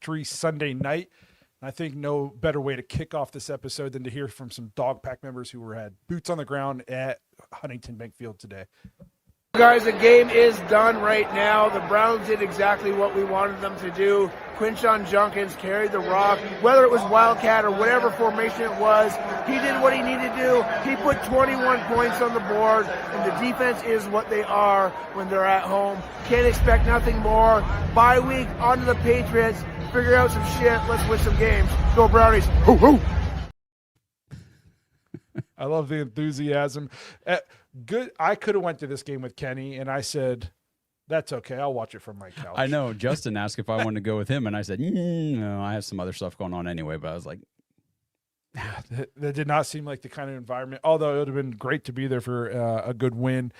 sultry Sunday night. And I think no better way to kick off this episode than to hear from some Dog Pack members who had boots on the ground at Huntington Bank Field today. Guys, the game is done right now. The Browns did exactly what we wanted them to do. Quinshon Judkins carried the rock. Whether it was Wildcat or whatever formation it was, he did what he needed to do. He put 21 points on the board, and the defense is what they are when they're at home. Can't expect nothing more. Bye week, on to the Patriots. Figure out some shit. Let's win some games. Go Brownies. Hoo, hoo. I love the enthusiasm. Good. I could have went to this game with Kenny, and I said, that's okay. I'll watch it from my couch. I know. Justin asked if I wanted to go with him, and I said, no, I have some other stuff going on anyway. But I was like, that did not seem like the kind of environment, although it would have been great to be there for a good win.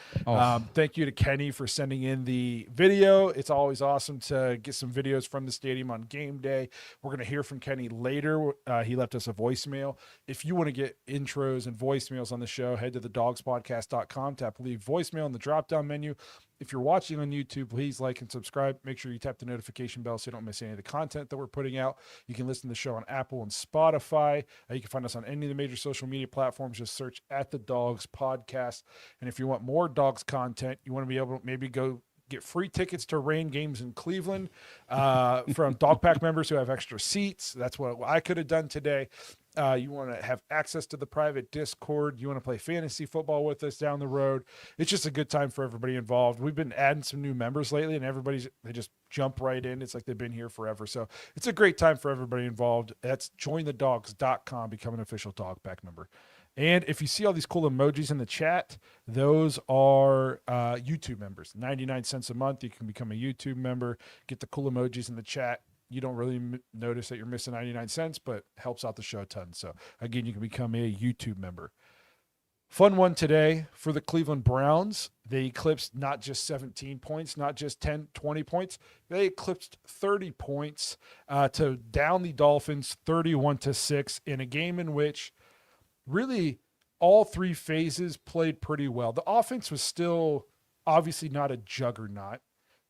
Thank you to Kenny for sending in the video. It's always awesome to get some videos from the stadium on game day. We're going to hear from Kenny later. He left us a voicemail. If you want to get intros and voicemails on the show, head to thedogspodcast.com, tap leave voicemail in the drop-down menu. If you're watching on YouTube, please like and subscribe. Make sure you tap the notification bell so you don't miss any of the content that we're putting out. You can listen to the show on Apple and Spotify. You can find us on any of the major social media platforms. Just search at The Dogs Podcast. And if you want more Dogs content, you want to be able to maybe go get free tickets to rain games in Cleveland from Dog Pack members who have extra seats. That's what I could have done today. You want to have access to the private Discord. You want to play fantasy football with us down the road. It's just a good time for everybody involved. We've been adding some new members lately, and they just jump right in. It's like they've been here forever. So it's a great time for everybody involved. That's jointhedogs.com, become an official Dog Pack member. And if you see all these cool emojis in the chat, those are YouTube members. 99 cents a month. You can become a YouTube member, get the cool emojis in the chat. You don't really notice that you're missing 99 cents, but helps out the show a ton. So, again, you can become a YouTube member. Fun one today for the Cleveland Browns. They eclipsed not just 17 points, not just 10, 20 points. They eclipsed 30 points to down the Dolphins 31-6 in a game in which really all three phases played pretty well. The offense was still obviously not a juggernaut,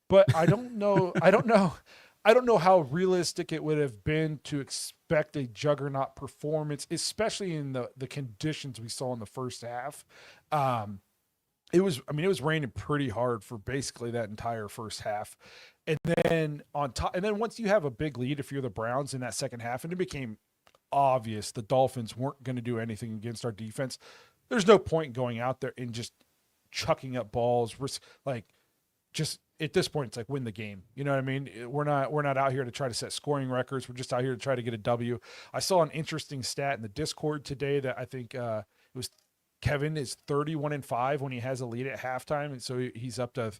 but I don't know how realistic it would have been to expect a juggernaut performance, especially in the conditions we saw in the first half. It was raining pretty hard for basically that entire first half. And then once you have a big lead, if you're the Browns in that second half, and it became obvious the Dolphins weren't going to do anything against our defense, there's no point going out there and just chucking up balls. At this point, it's like win the game. You know what I mean? We're not out here to try to set scoring records. We're just out here to try to get a W. I saw an interesting stat in the Discord today that I think it was Kevin is 31-5 when he has a lead at halftime, and so he's up to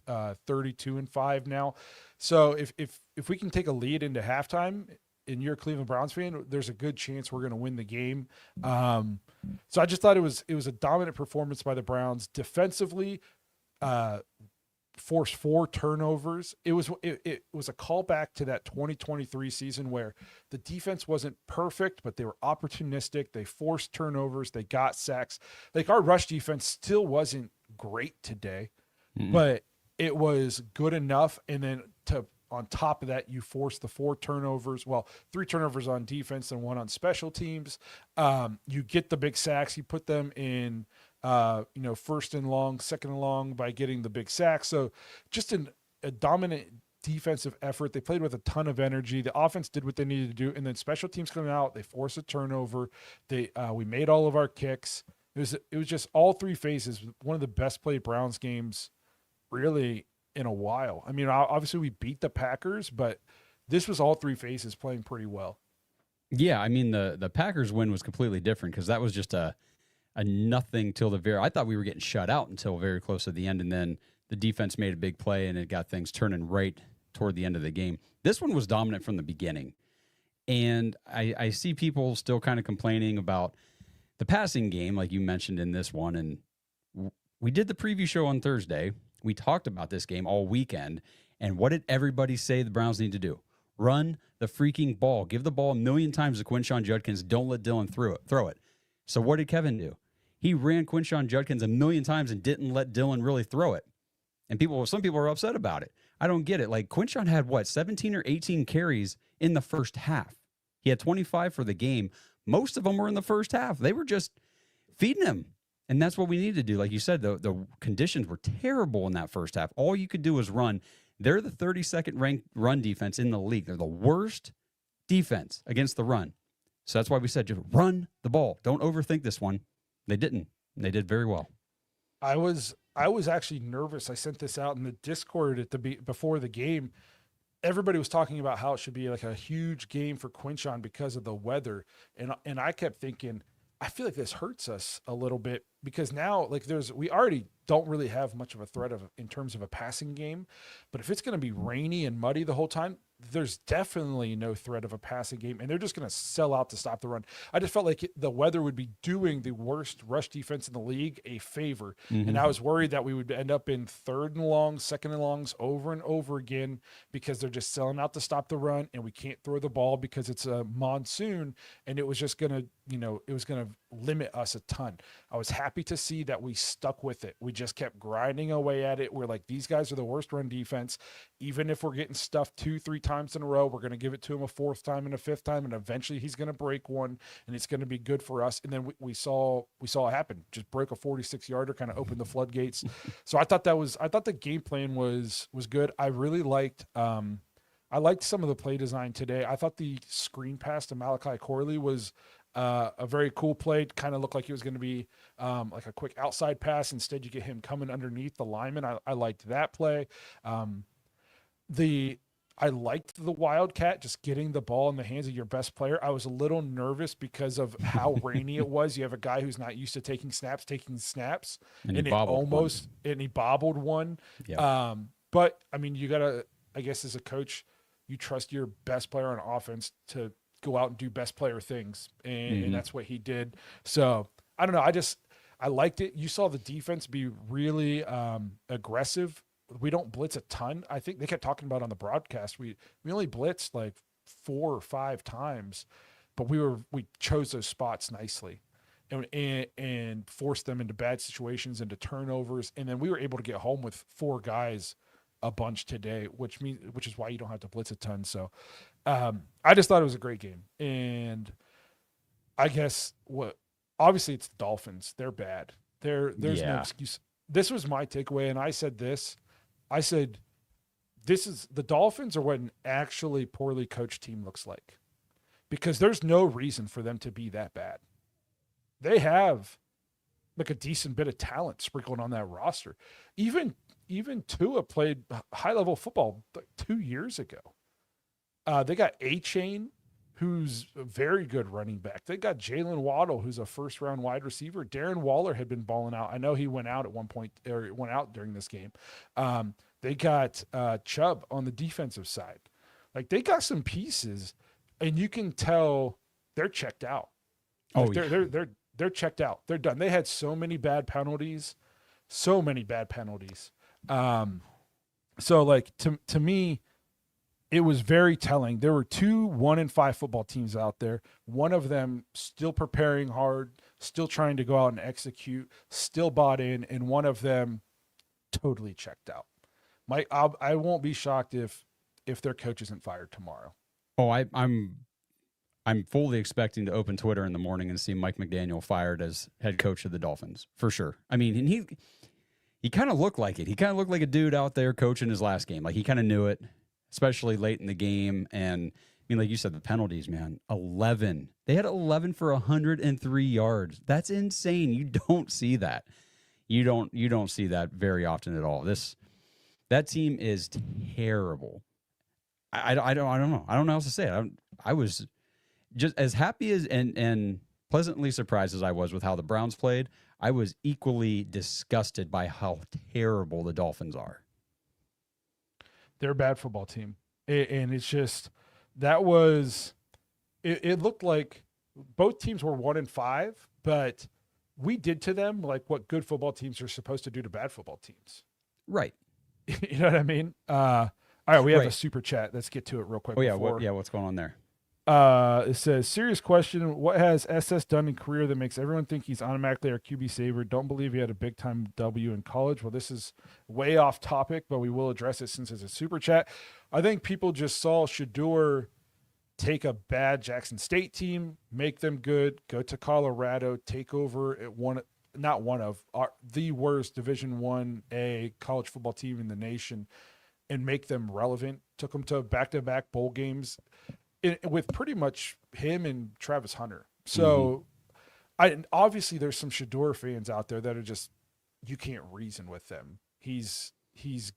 32-5 now. So if we can take a lead into halftime, and you're a Cleveland Browns fan, there's a good chance we're going to win the game. So I just thought it was a dominant performance by the Browns defensively. Forced 4 turnovers. It was a callback to that 2023 season where the defense wasn't perfect, but they were opportunistic. They forced turnovers. They got sacks. Like our rush defense still wasn't great today, but it was good enough. And then on top of that, you force the 4 turnovers. Well, 3 turnovers on defense and 1 on special teams. You get the big sacks. You put them in first and long, second and long by getting the big sack. So just a dominant defensive effort. They played with a ton of energy. The offense did what they needed to do. And then special teams coming out, they forced a turnover. We made all of our kicks. It was just all 3 phases. One of the best played Browns games really in a while. I mean, obviously we beat the Packers, but this was all 3 phases playing pretty well. Yeah, I mean, the Packers win was completely different because that was just a nothing till the very. I thought we were getting shut out until very close to the end, and then the defense made a big play, and it got things turning right toward the end of the game. This one was dominant from the beginning, and I see people still kind of complaining about the passing game, like you mentioned in this one, and we did the preview show on Thursday. We talked about this game all weekend, and what did everybody say the Browns need to do? Run the freaking ball. Give the ball a million times to Quinshon Judkins. Don't let Dylan throw it. So what did Kevin do? He ran Quinshon Judkins a million times and didn't let Dylan really throw it. And some people were upset about it. I don't get it. Like Quinshon had what, 17 or 18 carries in the first half. He had 25 for the game. Most of them were in the first half. They were just feeding him. And that's what we need to do. Like you said, the conditions were terrible in that first half. All you could do was run. They're the 32nd ranked run defense in the league. They're the worst defense against the run. So that's why we said, just run the ball. Don't overthink this one. They didn't. They did very well. I was actually nervous. I sent this out in the Discord before the game. Everybody was talking about how it should be like a huge game for Quinshon because of the weather. And I kept thinking, I feel like this hurts us a little bit because now like we already don't really have much of a threat in terms of a passing game. But if it's going to be rainy and muddy the whole time, there's definitely no threat of a passing game, and they're just going to sell out to stop the run. I just felt like the weather would be doing the worst rush defense in the league a favor, and I was worried that we would end up in 3rd and long, 2nd and longs over and over again because they're just selling out to stop the run, and we can't throw the ball because it's a monsoon, and it was just going to, it was going to limit us a ton. I was happy to see that we stuck with it. We just kept grinding away at it. We're like, these guys are the worst run defense. Even if we're getting stuffed 2-3 times in a row, we're going to give it to him a 4th time and a 5th time, and eventually he's going to break one, and it's going to be good for us. And then we saw it happen. Just break a 46-yarder, kind of open the floodgates. So I thought the game plan was good. I really liked I liked some of the play design today. I thought the screen pass to Malachi Corley was a very cool play. Kind of looked like it was going to be like a quick outside pass. Instead, you get him coming underneath the lineman. I liked that play. I liked the Wildcat just getting the ball in the hands of your best player. I was a little nervous because of how rainy it was. You have a guy who's not used to taking snaps, and he bobbled one. Yeah. But I mean, you gotta, I guess, as a coach, you trust your best player on offense to go out and do best player things, and that's what he did. So I don't know. I liked it. You saw the defense be really aggressive. We don't blitz a ton. I think they kept talking about on the broadcast. We only blitzed like 4 or 5 times, but we chose those spots nicely, and forced them into bad situations, into turnovers, and then we were able to get home with 4 guys a bunch today, which is why you don't have to blitz a ton. So I just thought it was a great game, and I guess obviously it's the Dolphins. They're bad. There's no excuse. This was my takeaway, and I said this is the Dolphins are what an actually poorly coached team looks like, because there's no reason for them to be that bad. They have like a decent bit of talent sprinkled on that roster. Even Tua played high level football like 2 years ago. They got A-Chain, who's a very good running back. They got Jalen Waddle, who's a 1st-round wide receiver. Darren Waller had been balling out. I know he went out at one point, or went out during this game. They got Chubb on the defensive side. Like, they got some pieces, and you can tell they're checked out. They're checked out. They're done. They had so many bad penalties. So like to me, it was very telling. There were 2 1-5 football teams out there. One of them still preparing hard, still trying to go out and execute, still bought in, and one of them totally checked out. I won't be shocked if their coach isn't fired tomorrow. Oh, I'm fully expecting to open Twitter in the morning and see Mike McDaniel fired as head coach of the Dolphins for sure. I mean, and he kind of looked like it. He kind of looked like a dude out there coaching his last game. Like, he kind of knew it, especially late in the game. And I mean, like you said, the penalties, man, 11. They had 11 for 103 yards. That's insane. You don't see that. You don't see that very often at all. That team is terrible. I don't know. I don't know how else to say it. I was just as happy as and pleasantly surprised as I was with how the Browns played. I was equally disgusted by how terrible the Dolphins are. They're a bad football team. And it's just, it looked like both teams were 1-5, but we did to them like what good football teams are supposed to do to bad football teams. Right. You know what I mean? All right, we have a super chat. Let's get to it real quick. Oh yeah, what's going on there? It says, serious question. What has SS done in career that makes everyone think he's automatically our QB saver? Don't believe he had a big time W in college. Well, this is way off topic, but we will address it since it's a super chat. I think people just saw Shador take a bad Jackson State team, make them good, go to Colorado, take over at the worst Division 1A college football team in the nation and make them relevant. Took them to back-to-back bowl games with pretty much him and Travis Hunter. So obviously there's some Shador fans out there that are just, you can't reason with them. He's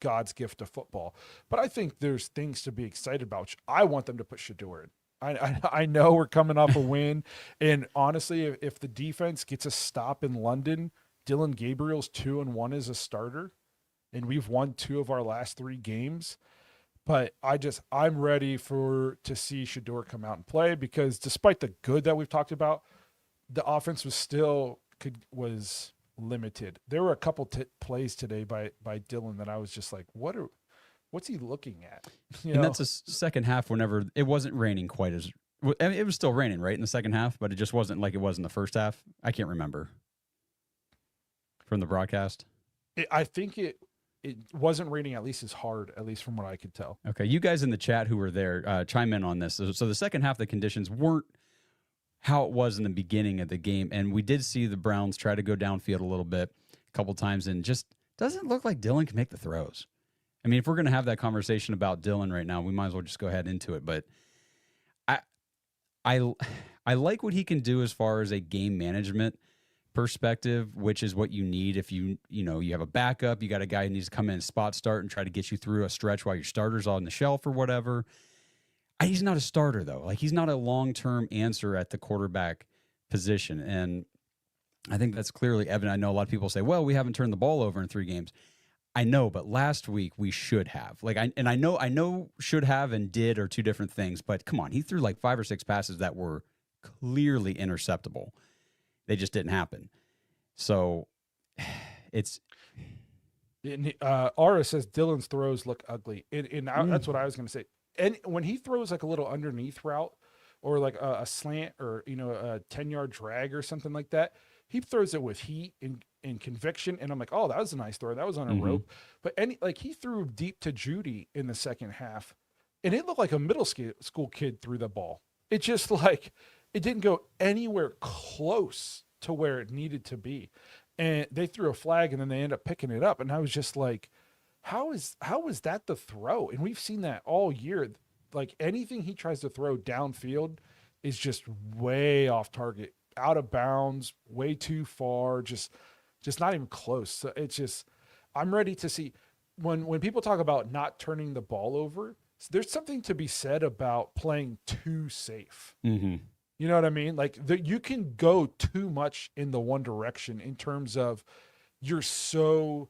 God's gift to football. But I think there's things to be excited about. I want them to put Shador in. I know we're coming off a win. And honestly, if the defense gets a stop in London, Dylan Gabriel's 2-1 as a starter, and we've won 2 of our last 3 games. But I'm ready to see Shador come out and play, because despite the good that we've talked about, the offense was limited. There were a couple plays today by Dylan that I was just like, what's he looking at? That's a second half whenever it wasn't raining quite as – I mean, it was still raining, right, in the second half, but it just wasn't like it was in the first half. I can't remember from the broadcast. I think it wasn't raining at least as hard, at least from what I could tell. Okay, you guys in the chat who were there, chime in on this. So the second half, the conditions weren't how it was in the beginning of the game, and we did see the Browns try to go downfield a little bit a couple times, and just doesn't look like Dylan can make the throws. I mean, if we're going to have that conversation about Dylan right now, we might as well just go ahead into it. But I like what he can do as far as a game management perspective, which is what you need if you have a backup. You got a guy who needs to come in and spot start and try to get you through a stretch while your starter's on the shelf or whatever. He's not a starter, though. Like, he's not a long-term answer at the quarterback position, and I think that's clearly evident. I know a lot of people say, well, we haven't turned the ball over in 3 games. I know, but last week we should have. I know should have and did are 2 different things, but come on, he threw like 5 or 6 passes that were clearly interceptable. They just didn't happen. So it's Aura says Dylan's throws look ugly. And that's what I was going to say. And when he throws like a little underneath route or like a slant or, a 10-yard drag or something like that, he throws it with heat and conviction. And I'm like, oh, that was a nice throw. That was on a rope. But he threw deep to Judy in the second half, and it looked like a middle school kid threw the ball. It just it didn't go anywhere close to where it needed to be. And they threw a flag, and then they end up picking it up. And I was just like, how is that the throw? And we've seen that all year. Like, anything he tries to throw downfield is just way off target, out of bounds, way too far, just not even close. So it's just, I'm ready to see when people talk about not turning the ball over, there's something to be said about playing too safe. Mm-hmm. You know what I mean? Like, you can go too much in the one direction in terms of you're so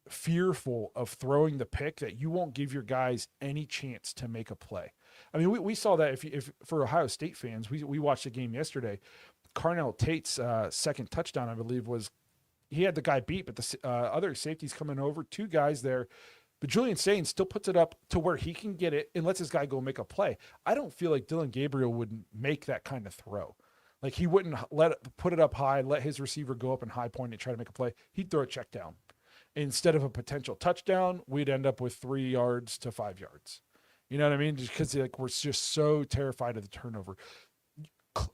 fearful of throwing the pick that you won't give your guys any chance to make a play. I mean, we saw that if for Ohio State fans, we watched the game yesterday. Carnell Tate's second touchdown, I believe, he had the guy beat, but the other safety's coming over, 2 guys there. But Julian Sain still puts it up to where he can get it and lets his guy go make a play. I don't feel like Dylan Gabriel would make that kind of throw. Like, he wouldn't put it up high, let his receiver go up and high point and try to make a play. He'd throw a check down. Instead of a potential touchdown, we'd end up with 3 yards to 5 yards. You know what I mean? Just because we're just so terrified of the turnover.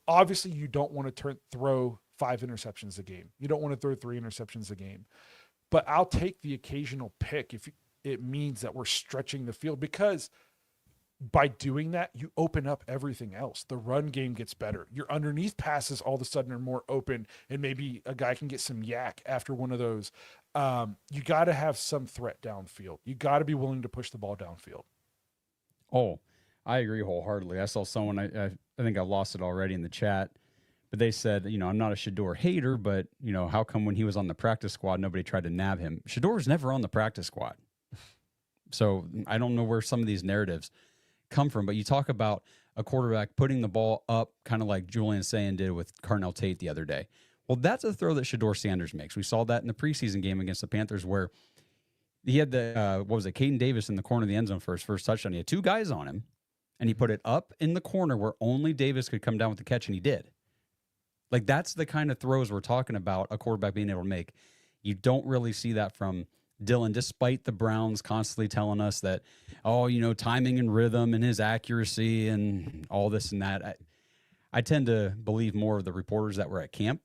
Obviously, you don't want to throw 5 interceptions a game. You don't want to throw 3 interceptions a game. But I'll take the occasional pick if it means that we're stretching the field, because by doing that, you open up everything else. The run game gets better. Your underneath passes all of a sudden are more open, and maybe a guy can get some yak after one of those. You got to have some threat downfield. You got to be willing to push the ball downfield. Oh, I agree wholeheartedly. I saw someone, I think I lost it already in the chat, but they said, I'm not a Shador hater, but, how come when he was on the practice squad, nobody tried to nab him? Shador's never on the practice squad. So I don't know where some of these narratives come from, but you talk about a quarterback putting the ball up, kind of like Julian Sain did with Carnell Tate the other day. Well, that's a throw that Shador Sanders makes. We saw that in the preseason game against the Panthers where he had Caden Davis in the corner of the end zone for his first touchdown. He had 2 guys on him, and he put it up in the corner where only Davis could come down with the catch, and he did. Like, that's the kind of throws we're talking about a quarterback being able to make. You don't really see that from Dillon, despite the Browns constantly telling us that, oh, timing and rhythm and his accuracy and all this and that. I tend to believe more of the reporters that were at camp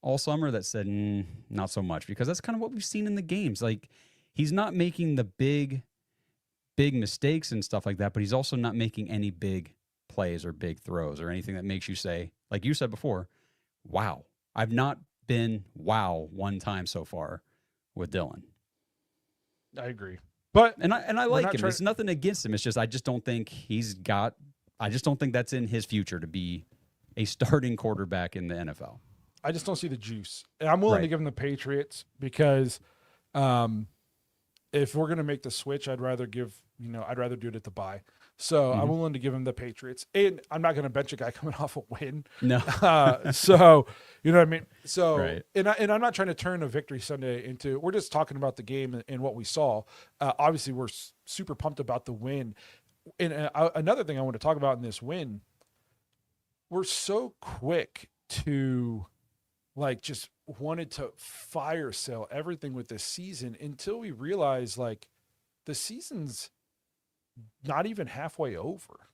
all summer that said, not so much, because that's kind of what we've seen in the games. Like, he's not making the big mistakes and stuff like that, but he's also not making any big plays or big throws or anything that makes you say, like you said before, wow. I've not been wow one time so far with Dillon. I agree. But and I like him. It's nothing against him. It's just I just don't think that's in his future to be a starting quarterback in the NFL. I just don't see the juice. And I'm willing to give him the Patriots because if we're going to make the switch, I'd rather do it at the bye. So I'm willing to give him the Patriots. And I'm not going to bench a guy coming off a win. No. So, you know what I mean? So, right. and I'm not trying to turn a victory Sunday into, we're just talking about the game and what we saw. Obviously, we're super pumped about the win. And another thing I want to talk about in this win, we're so quick to just wanted to fire sale everything with this season until we realize the season's not even halfway over.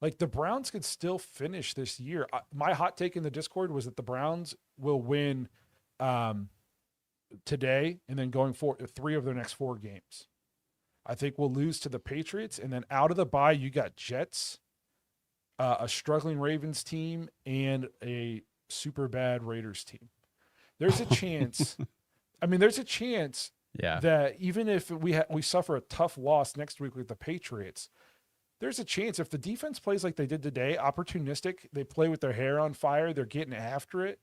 The Browns could still finish this year. My hot take in the Discord was that the Browns will win today and then going forward 3 of their next 4 games. I think we'll lose to the Patriots, and then out of the bye, you got Jets, a struggling Ravens team, and a super bad Raiders team. There's a chance. There's a chance that even if we suffer a tough loss next week with the Patriots, there's a chance if the defense plays like they did today, opportunistic, they play with their hair on fire, they're getting after it,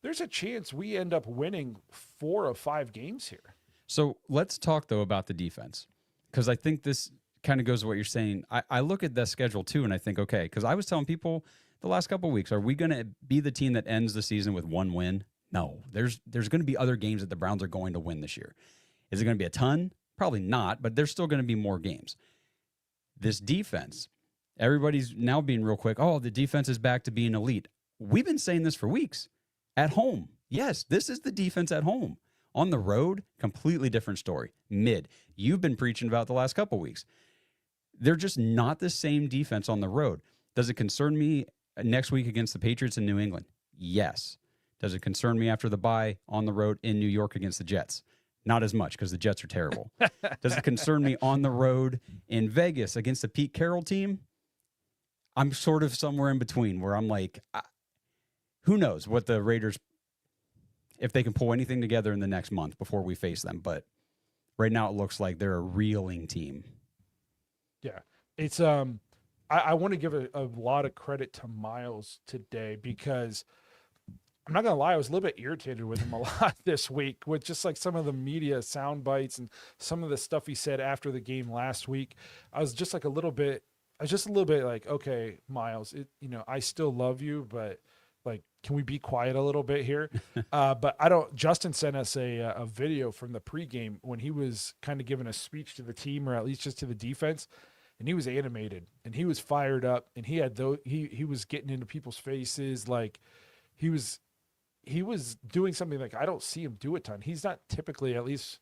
there's a chance we end up winning 4 of 5 games here. So let's talk, though, about the defense, because I think this kind of goes to what you're saying. I look at the schedule, too, and I think, okay, because I was telling people the last couple of weeks, are we going to be the team that ends the season with 1 win? No, there's going to be other games that the Browns are going to win this year. Is it going to be a ton? Probably not, but there's still going to be more games. This defense, everybody's now being real quick, oh, the defense is back to being elite. We've been saying this for weeks. At home, yes, this is the defense at home. On the road, completely different story. Mid, you've been preaching about the last couple weeks. They're just not the same defense on the road. Does it concern me next week against the Patriots in New England? Yes. Does it concern me after the bye on the road in New York against the Jets? Not as much, because the Jets are terrible. Does it concern me on the road in Vegas against the Pete Carroll team? I'm sort of somewhere in between where I'm like, who knows what the Raiders, if they can pull anything together in the next month before we face them. But right now it looks like they're a reeling team. Yeah. It's I want to give a lot of credit to Miles today because I'm not going to lie, I was a little bit irritated with him a lot this week with just some of the media sound bites and some of the stuff he said after the game last week. I was just a little bit like, okay, Miles, I still love you, but can we be quiet a little bit here? But Justin sent us a video from the pregame when he was kind of giving a speech to the team, or at least just to the defense. And he was animated and he was fired up and he had he was getting into people's faces. He was doing something I don't see him do a ton. He's not typically, at least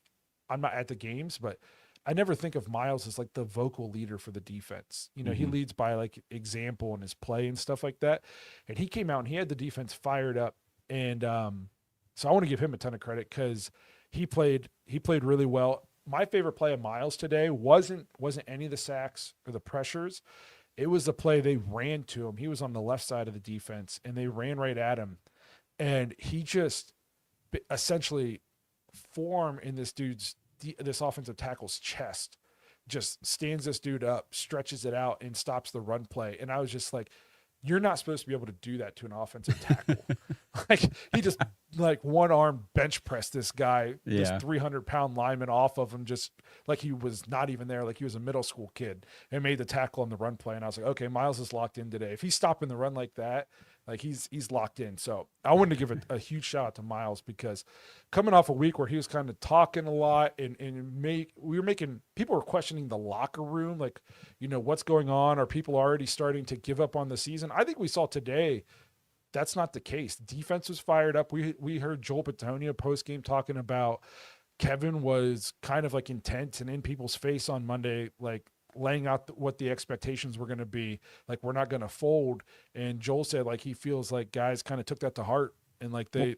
I'm not at the games, but I never think of Miles as the vocal leader for the defense. He leads by example in his play and stuff like that. And he came out and he had the defense fired up. And so I want to give him a ton of credit because he played really well. My favorite play of Miles today wasn't any of the sacks or the pressures. It was the play they ran to him. He was on the left side of the defense and they ran right at him. And he just essentially forearm in this offensive tackle's chest, just stands this dude up, stretches it out, and stops the run play. And I was just like, you're not supposed to be able to do that to an offensive tackle. He just one arm bench pressed this guy, this 300-pound lineman off of him, just like he was not even there, like he was a middle school kid, and made the tackle on the run play. And I was like, okay, Miles is locked in today. If he's stopping the run like that, Like he's locked in. So I wanted to give a huge shout out to Miles because coming off a week where he was kind of talking a lot and people were questioning the locker room, like, what's going on? Are people already starting to give up on the season? I think we saw today that's not the case. The defense was fired up. We heard Joel Petonio post game talking about Kevin was kind of like intense and in people's face on Monday, like laying out what the expectations were going to be. Like, we're not going to fold. And Joel said, like, he feels like guys kind of took that to heart and like they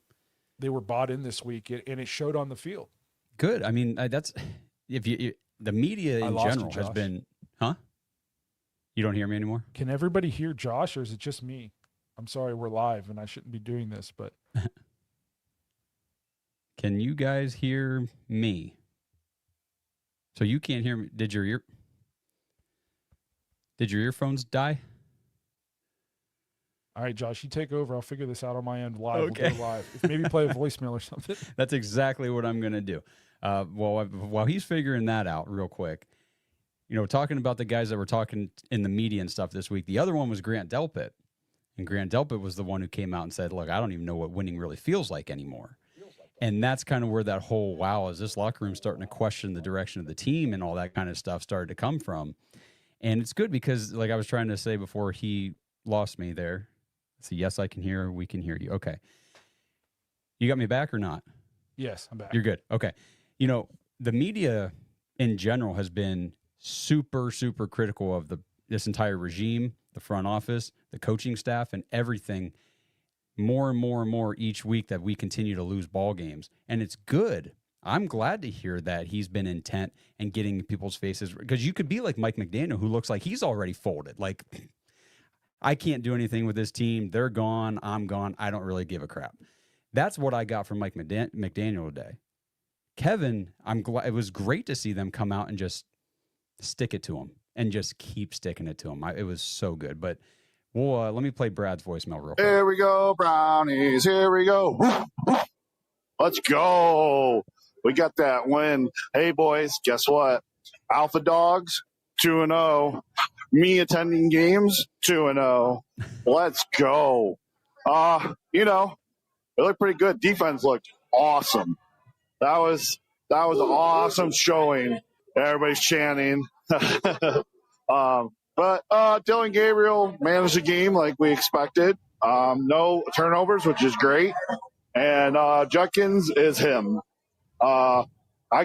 were bought in this week and it showed on the field. Good. I mean, that's the media in general has been, huh? You don't hear me anymore? Can everybody hear Josh or is it just me? I'm sorry, we're live and I shouldn't be doing this, but can you guys hear me? So you can't hear me. Did your earphones die? All right, Josh, you take over. I'll figure this out on my end live. Okay. We'll go live. If maybe play a voicemail or something. That's exactly what I'm going to do. While he's figuring that out real quick, talking about the guys that were talking in the media and stuff this week, the other one was Grant Delpit. And Grant Delpit was the one who came out and said, look, I don't even know what winning really feels like anymore. And that's kind of where that whole, wow, is this locker room starting to question the direction of the team and all that kind of stuff started to come from. And it's good because, like I was trying to say before he lost me there. So, yes, I can hear. We can hear you. Okay. You got me back or not? Yes, I'm back. You're good. Okay. The media in general has been super, super critical of this entire regime, the front office, the coaching staff, and everything more and more and more each week that we continue to lose ball games. And it's good. I'm glad to hear that he's been intent and getting people's faces, because you could be like Mike McDaniel, who looks like he's already folded. Like, I can't do anything with this team. They're gone. I'm gone. I don't really give a crap. That's what I got from Mike McDaniel today. Kevin, I'm glad. It was great to see them come out and just stick it to him and just keep sticking it to him. It was so good. But let me play Brad's voicemail real quick. Here we go, Brownies. Here we go. Let's go. We got that win. Hey, boys, guess what? Alpha Dogs, 2-0. Me attending games, 2-0. Let's go. It looked pretty good. Defense looked awesome. That was an awesome showing. Everybody's chanting. But Dylan Gabriel managed the game like we expected. No turnovers, which is great. And Judkins is him. I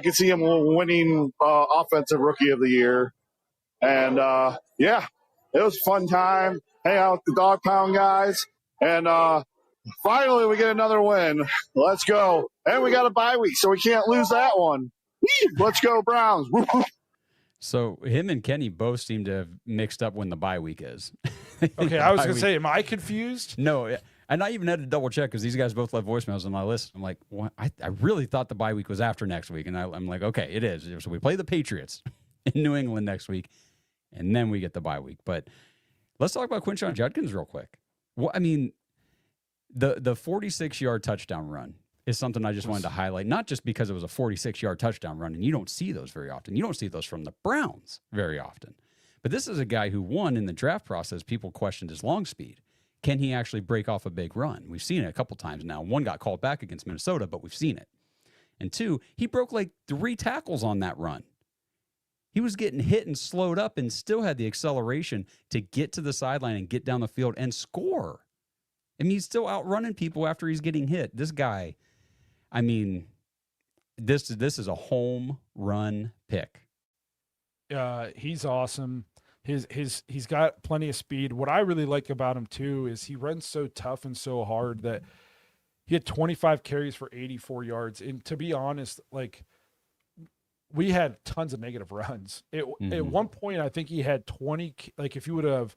could see him winning Offensive Rookie of the Year. And, it was a fun time. Hang out with the Dog Pound guys. And finally, we get another win. Let's go. And we got a bye week, so we can't lose that one. Let's go, Browns. So him and Kenny both seem to have mixed up when the bye week is. Okay, I was going to say, am I confused? No, and I even had to double check because these guys both left voicemails on my list. I'm like, what? I really thought the bye week was after next week. And I'm like, okay, it is. So we play the Patriots in New England next week, and then we get the bye week. But let's talk about Quinshon Judkins real quick. Well, I mean, the 46-yard touchdown run is something I just wanted to highlight, not just because it was a 46-yard touchdown run, and you don't see those very often. You don't see those from the Browns very often. But this is a guy who, one, in the draft process, people questioned his long speed. Can he actually break off a big run? We've seen it a couple times now. One got called back against Minnesota, but we've seen it. And two, he broke like 3 tackles on that run. He was getting hit and slowed up and still had the acceleration to get to the sideline and get down the field and score. I mean, he's still outrunning people after he's getting hit. This guy, I mean, this is a home run pick. He's awesome. He's got plenty of speed. What I really like about him too is he runs so tough and so hard that he had 25 carries for 84 yards. And to be honest, like, we had tons of negative runs. At one point, I think he had 20. Like, if you would have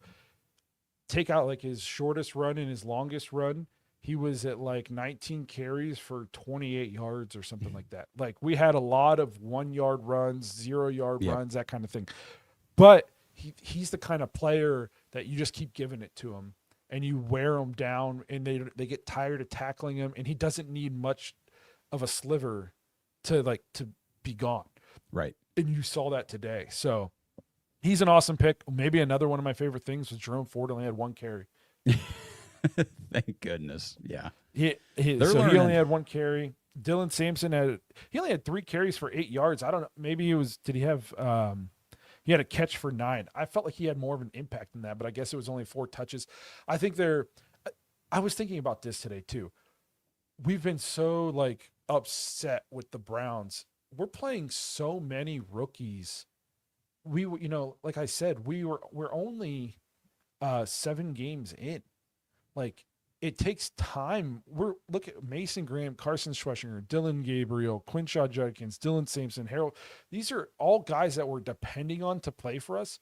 take out like his shortest run and his longest run, he was at like 19 carries for 28 yards or something like that. Like, we had a lot of 1-yard runs, 0-yard runs, that kind of thing. But he's the kind of player that you just keep giving it to him and you wear him down and they get tired of tackling him, and he doesn't need much of a sliver to be gone. Right. And you saw that today. So he's an awesome pick. Maybe another one of my favorite things was Jerome Ford only had 1 carry. Thank goodness. Yeah. He They're so he learning. only had 1 carry. Dylan Sampson only had 3 carries for 8 yards. I don't know. Maybe did he have he had a catch for 9. I felt like he had more of an impact than that, but I guess it was only 4 touches. I think I was thinking about this today too. We've been so like upset with the Browns. We're playing so many rookies. Like I said, we're only 7 games in. Like, it takes time. Look at Mason Graham, Carson Schweschinger, Dylan Gabriel, Quinshon Judkins, Dylan Sampson, Harold. These are all guys that we're depending on to play for us.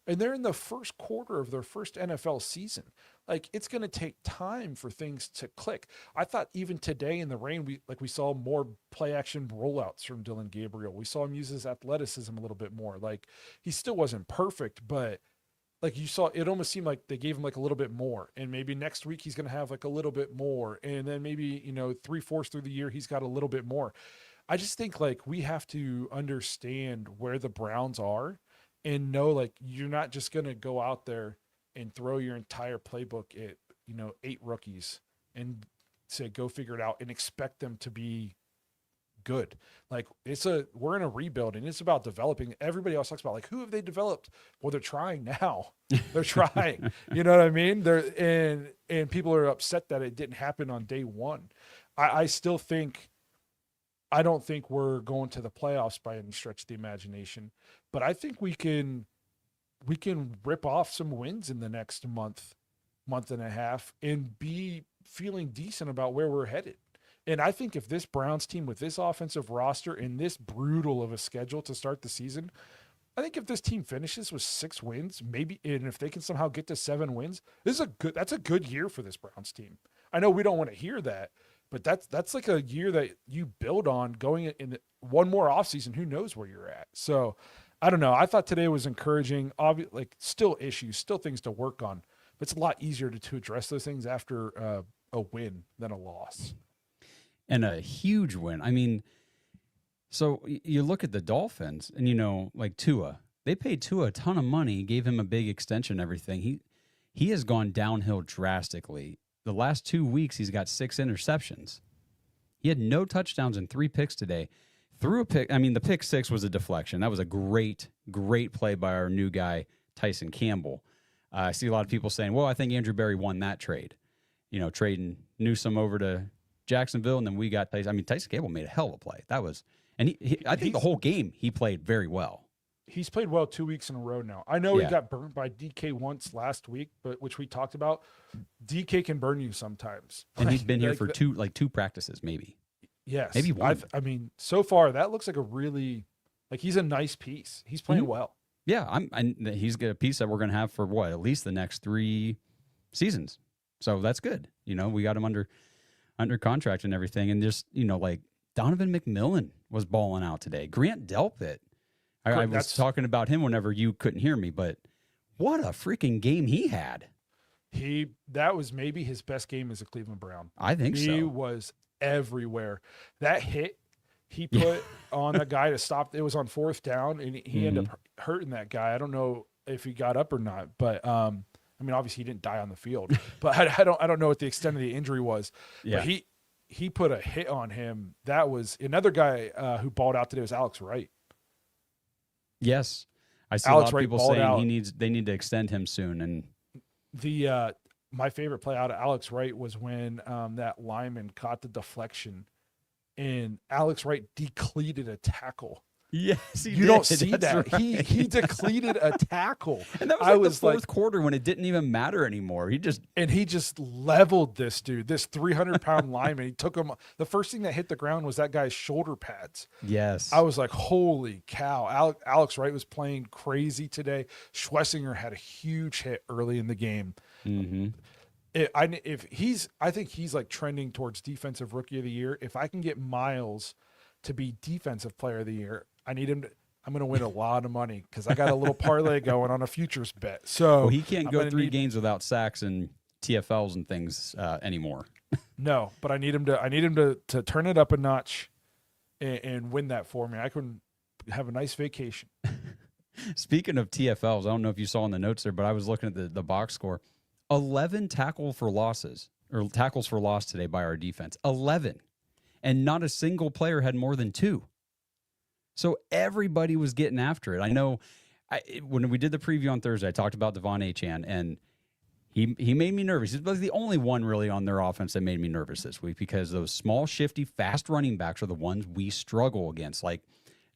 And they're in the first quarter of their first NFL season. Like, it's going to take time for things to click. I thought even today in the rain, we saw more play action rollouts from Dylan Gabriel. We saw him use his athleticism a little bit more. Like, he still wasn't perfect, but like you saw, it almost seemed like they gave him like a little bit more. And maybe next week he's going to have like a little bit more. And then maybe, 3/4 through the year, he's got a little bit more. I just think like we have to understand where the Browns are and know like you're not just going to go out there and throw your entire playbook at, 8 rookies and say, go figure it out and expect them to be good. Like we're in a rebuild and it's about developing. Everybody else talks about like, who have they developed? Well, they're trying now. They're trying, you know what I mean? And people are upset that it didn't happen on day one. I still think, I don't think we're going to the playoffs by any stretch of the imagination, but I think we can rip off some wins in the next month and a half and be feeling decent about where we're headed. And I think if this Browns team with this offensive roster and this brutal of a schedule to start the season, I think if this team finishes with 6 wins, maybe, and if they can somehow get to 7 wins, that's a good year for this Browns team. I know we don't want to hear that, but that's like a year that you build on going in one more offseason. Who knows where you're at? So I don't know. I thought today was encouraging. Like still issues, still things to work on, but it's a lot easier to address those things after a win than a loss. And a huge win. I mean, so you look at the Dolphins and, like Tua, they paid Tua a ton of money, gave him a big extension, everything. He has gone downhill drastically. The last 2 weeks, he's got 6 interceptions. He had no touchdowns and 3 picks today. Threw a pick. I mean, the pick 6 was a deflection. That was a great play by our new guy, Tyson Campbell. I see a lot of people saying, well, I think Andrew Berry won that trade. Trading Newsome over to Jacksonville, and then we got Tyson. I mean, Tyson Campbell made a hell of a play. That was, and I think the whole game he played very well. He's played well 2 weeks in a row now. I know he got burnt by DK once last week, but which we talked about. DK can burn you sometimes, and he's been here for two practices, maybe. Yes, maybe one. I mean, so far that looks like a really he's a nice piece. He's playing well. Yeah, he's got a piece that we're going to have for at least the next 3 seasons. So that's good. We got him under contract and everything. And just, like Donovan McMillan was balling out today. Grant Delpit. I was talking about him whenever you couldn't hear me, but what a freaking game he had. That was maybe his best game as a Cleveland Brown. I think so. He was everywhere. That hit he put on the guy to stop, it was on 4th down, and he ended up hurting that guy. I don't know if he got up or not, but I mean, obviously he didn't die on the field, but I don't know what the extent of the injury was. Yeah. But he put a hit on him. That was another guy who balled out today was Alex Wright. Yes, I see Alex a lot of people saying they need to extend him soon. And my favorite play out of Alex Wright was when that lineman caught the deflection, and Alex Wright decleated a tackle. Yes, you don't see that. Right. He decleated a tackle, and that was like the 4th quarter when it didn't even matter anymore. He just leveled this dude, this 300-pound lineman. He took him. The first thing that hit the ground was that guy's shoulder pads. Yes, I was like, holy cow! Alex Wright was playing crazy today. Schwessinger had a huge hit early in the game. Mm-hmm. I think he's like trending towards defensive rookie of the year. If I can get Miles to be defensive player of the year, I need him to. I'm going to win a lot of money because I got a little parlay going on a futures bet. So he can't go 3 games without sacks and TFLs and things anymore. No, but I need him to turn it up a notch and win that for me. I can have a nice vacation. Speaking of TFLs, I don't know if you saw in the notes there, but I was looking at the box score. 11 tackles for loss today by our defense. 11. And not a single player had more than 2. So everybody was getting after it. I know when we did the preview on Thursday, I talked about Devon Achane, and he made me nervous. He was the only one really on their offense that made me nervous this week, because those small, shifty, fast running backs are the ones we struggle against, like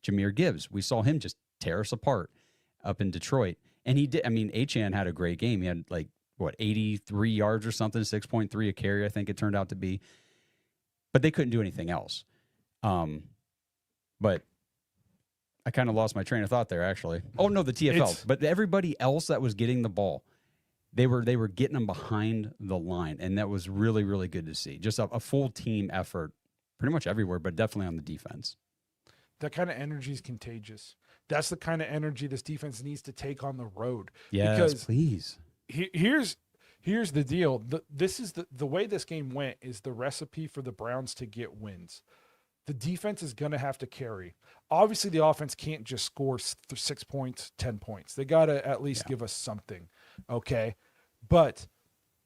Jahmyr Gibbs. We saw him just tear us apart up in Detroit. And he did. I mean, Achane had a great game. He had 83 yards or something, 6.3 a carry, I think it turned out to be. But they couldn't do anything else. But I kind of lost my train of thought there, actually. Oh, no, the TFL. But everybody else that was getting the ball, they were getting them behind the line, and that was really, really good to see. Just a full team effort pretty much everywhere, but definitely on the defense. That kind of energy is contagious. That's the kind of energy this defense needs to take on the road. Yes, because please. Here's the deal. This is the way this game went is the recipe for the Browns to get wins. The defense is going to have to carry. Obviously, the offense can't just score 6 points, 10 points. They got to at least give us something, okay? But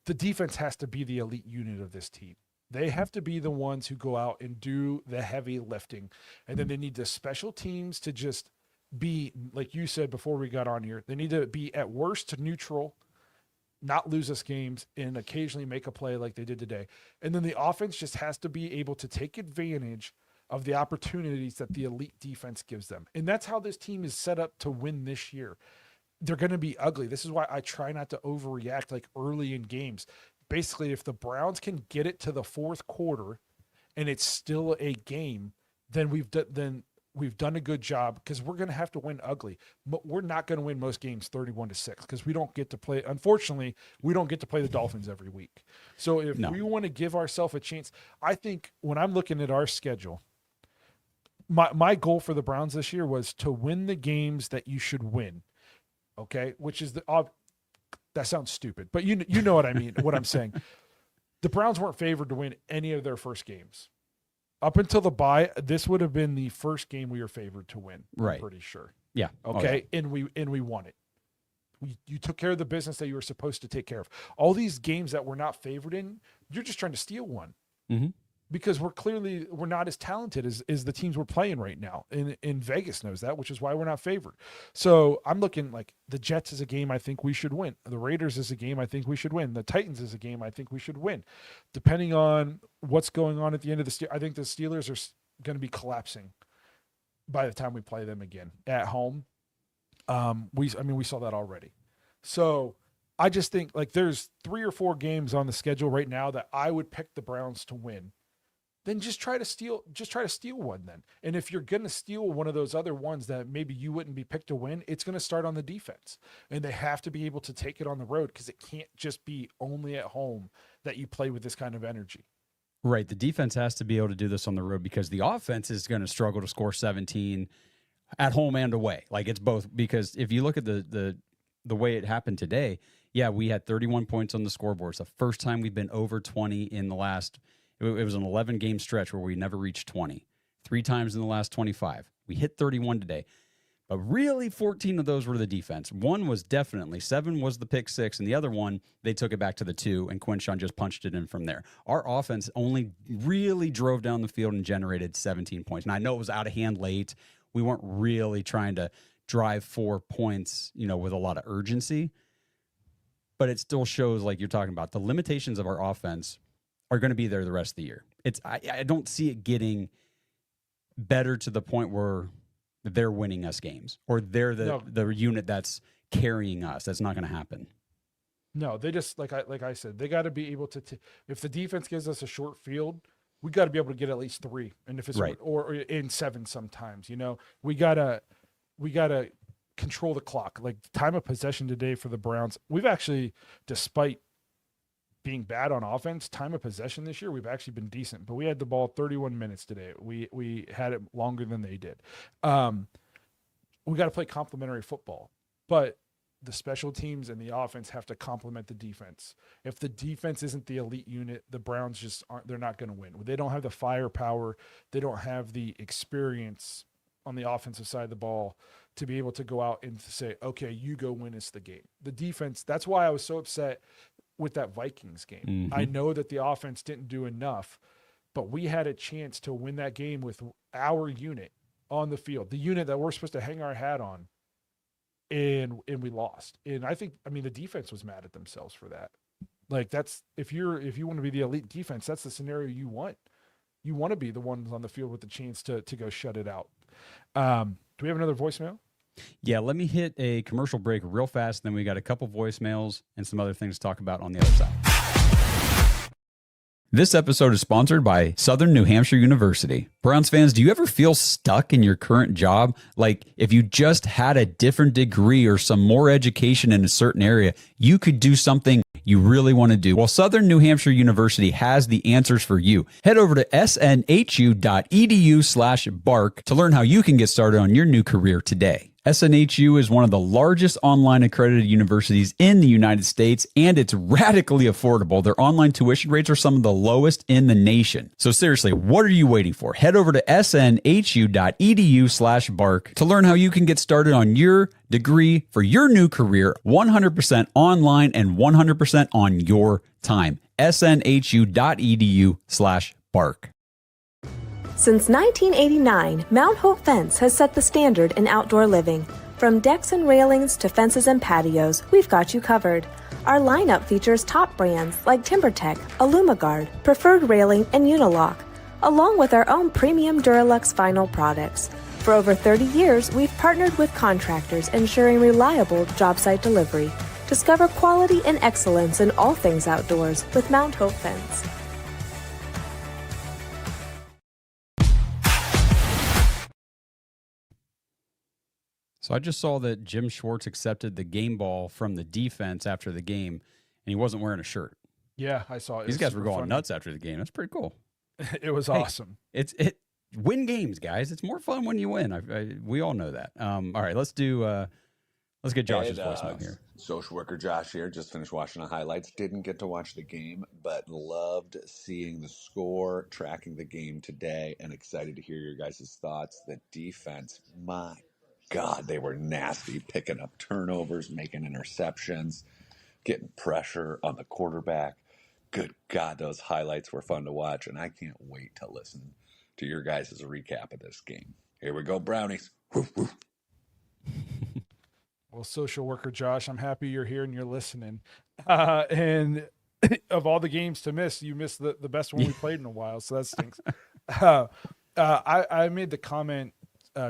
the defense has to be the elite unit of this team. They have to be the ones who go out and do the heavy lifting. And then they need the special teams to just be, like you said before we got on here, they need to be at worst neutral, not lose us games, and occasionally make a play like they did today. And then the offense just has to be able to take advantage of the opportunities that the elite defense gives them. And that's how this team is set up to win this year. They're going to be ugly. This is why I try not to overreact like early in games. Basically, if the Browns can get it to the fourth quarter and it's still a game, then we've done a good job, because we're going to have to win ugly. But we're not going to win most games 31-6, because we don't get to play. Unfortunately, we don't get to play the Dolphins every week. So if we want to give ourselves a chance, I think when I'm looking at our schedule, my goal for the Browns this year was to win the games that you should win. Okay, which is that sounds stupid, but you know what I mean. What I'm saying, the Browns weren't favored to win any of their first games. Up until the bye, this would have been the first game we were favored to win. Right. I'm pretty sure. Yeah. Okay. Oh, yeah. And we won it. You took care of the business that you were supposed to take care of. All these games that we're not favored in, you're just trying to steal one. Mm-hmm. Because we're not as talented as the teams we're playing right now. In Vegas knows that, which is why we're not favored. So I'm looking like the Jets is a game I think we should win. The Raiders is a game I think we should win. The Titans is a game I think we should win. Depending on what's going on at the end of the I think the Steelers are going to be collapsing by the time we play them again at home. We saw that already. So I just think like there's 3 or 4 games on the schedule right now that I would pick the Browns to win. Then just try to steal one then. And if you're going to steal one of those other ones that maybe you wouldn't be picked to win, it's going to start on the defense. And they have to be able to take it on the road, because it can't just be only at home that you play with this kind of energy. Right. The defense has to be able to do this on the road, because the offense is going to struggle to score 17 at home and away. Like it's both, because if you look at the way it happened today, yeah, we had 31 points on the scoreboard. It's the first time we've been over 20 in the last. It was an 11-game stretch where we never reached 20. 3 times in the last 25. We hit 31 today. But really, 14 of those were the defense. 1 was definitely, 7 was the pick 6, and the other one, they took it back to the 2, and Quinshon just punched it in from there. Our offense only really drove down the field and generated 17 points. And I know it was out of hand late. We weren't really trying to drive 4 points, with a lot of urgency. But it still shows, like you're talking about, the limitations of our offense are going to be there the rest of the year. I don't see it getting better to the point where they're winning us games, or they're the unit that's carrying us. That's not going to happen. No, they just like I said, they got to be able to. If the defense gives us a short field, we got to be able to get at least 3, and if it's right. or in 7 sometimes, we gotta control the clock. Like time of possession today for the Browns, we've actually, despite being bad on offense, time of possession this year, we've actually been decent, but we had the ball 31 minutes today. We had it longer than they did. We got to play complementary football, but the special teams and the offense have to complement the defense. If the defense isn't the elite unit, the Browns just they're not going to win. They don't have the firepower. They don't have the experience on the offensive side of the ball to be able to go out and say, okay, you go win us the game. The defense, that's why I was so upset with that Vikings game. Mm-hmm. I know that the offense didn't do enough, but we had a chance to win that game with our unit on the field, the unit that we're supposed to hang our hat on, and we lost. And I mean, the defense was mad at themselves for that. Like, that's if you want to be the elite defense, that's the scenario you want. You want to be the ones on the field with the chance to go shut it out. Do we have another voicemail? Yeah, let me hit a commercial break real fast. Then we got a couple voicemails and some other things to talk about on the other side. This episode is sponsored by Southern New Hampshire University. Browns fans, do you ever feel stuck in your current job? Like, if you just had a different degree or some more education in a certain area, you could do something you really want to do. Well, Southern New Hampshire University has the answers for you. Head over to snhu.edu/bark to learn how you can get started on your new career today. SNHU is one of the largest online accredited universities in the United States, and it's radically affordable. Their online tuition rates are some of the lowest in the nation. So seriously, what are you waiting for? Head over to snhu.edu/bark to learn how you can get started on your degree for your new career, 100% online and 100% on your time. snhu.edu/bark. Since 1989, Mount Hope Fence has set the standard in outdoor living. From decks and railings to fences and patios, we've got you covered. Our lineup features top brands like TimberTech, AlumaGuard, Preferred Railing, and Unilock, along with our own premium Duralux vinyl products. For over 30 years, we've partnered with contractors ensuring reliable job site delivery. Discover quality and excellence in all things outdoors with Mount Hope Fence. So I just saw that Jim Schwartz accepted the game ball from the defense after the game, and he wasn't wearing a shirt. Yeah, I saw it. These guys were going nuts after the game. That's pretty cool. It was awesome. It win games, guys. It's more fun when you win. We all know that. All right, let's get Josh's voicemail here. Social worker Josh here. Just finished watching the highlights. Didn't get to watch the game, but loved seeing the score, tracking the game today, and excited to hear your guys' thoughts. The defense, my God, they were nasty, picking up turnovers, making interceptions, getting pressure on the quarterback. Good God, those highlights were fun to watch, and I can't wait to listen to your guys' recap of this game. Here we go, Brownies. Woof, woof. Well, social worker Josh, I'm happy you're here and you're listening. And of all the games to miss, you missed the best one we played in a while, so that stinks. I made the comment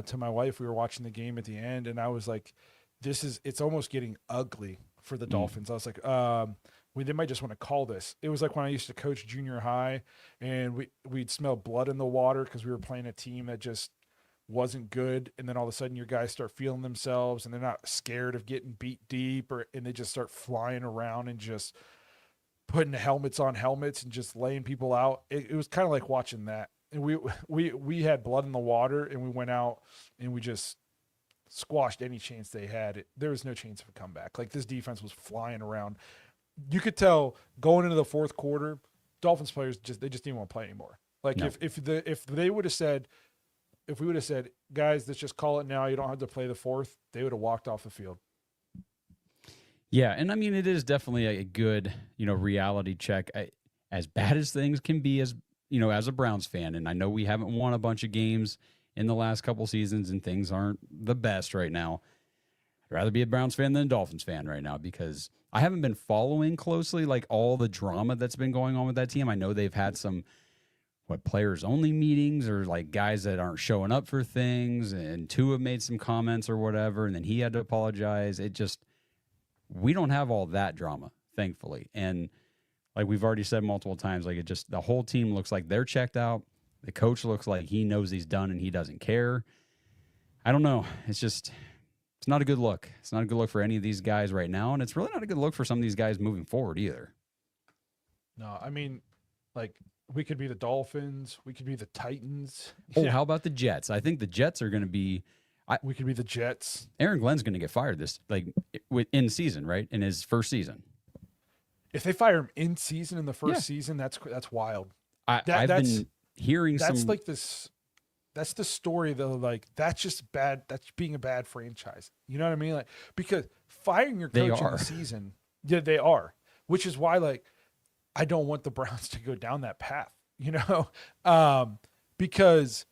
to my wife, we were watching the game at the end, and I was like, it's almost getting ugly for the Dolphins. I was like, they might just want to call this. It was like when I used to coach junior high, and we'd smell blood in the water because we were playing a team that just wasn't good, and then all of a sudden your guys start feeling themselves, and they're not scared of getting beat deep, and they just start flying around and just putting helmets on helmets and just laying people out. It was kind of like watching that. And we had blood in the water, and we went out and we just squashed any chance they had. There was no chance of a comeback. Like, this defense was flying around. You could tell going into the fourth quarter, Dolphins players just didn't want to play anymore. Like, no. if we would have said, guys, let's just call it now, you don't have to play the fourth, they would have walked off the field. Yeah, and I mean, it is definitely a good, reality check. As bad as things can be, as a Browns fan, and I know we haven't won a bunch of games in the last couple seasons and things aren't the best right now. I'd rather be a Browns fan than a Dolphins fan right now, because I haven't been following closely like all the drama that's been going on with that team. I know they've had some players only meetings, or like guys that aren't showing up for things, and Tua made some comments or whatever, and then he had to apologize. We don't have all that drama, thankfully. And like we've already said multiple times, like the whole team looks like they're checked out. The coach looks like he knows he's done and he doesn't care. I don't know. It's not a good look. It's not a good look for any of these guys right now. And it's really not a good look for some of these guys moving forward either. No, I mean, like, we could be the Dolphins. We could be the Titans. Oh, yeah. How about the Jets? I think the Jets are going to be. We could be the Jets. Aaron Glenn's going to get fired in season, right? In his first season. If they fire him in season in the first season, that's wild. I've been hearing that's like this. That's the story though. Like, that's just bad. That's being a bad franchise. You know what I mean? Like, because firing your coach in the season, yeah, they are. which is why like I don't want the Browns to go down that path, because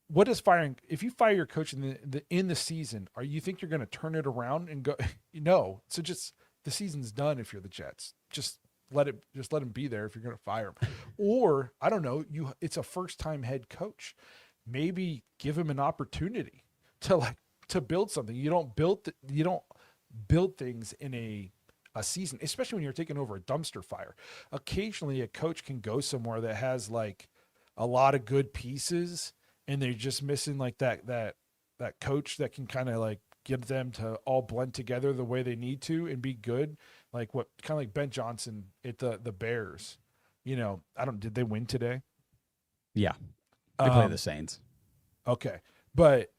what is firing? If you fire your coach in the season, you think you're going to turn it around and go? No. So just the season's done. If you're the Jets, just let him be there. If you're going to fire him, or I don't know, it's a first time head coach. Maybe give him an opportunity to build something. You don't build things in a season, especially when you're taking over a dumpster fire. Occasionally, a coach can go somewhere that has like a lot of good pieces, and they're just missing like that coach that can kind of like get them to all blend together the way they need to and be good. Like kind of like Ben Johnson at the Bears. Did they win today? Yeah. They play the Saints. Okay. But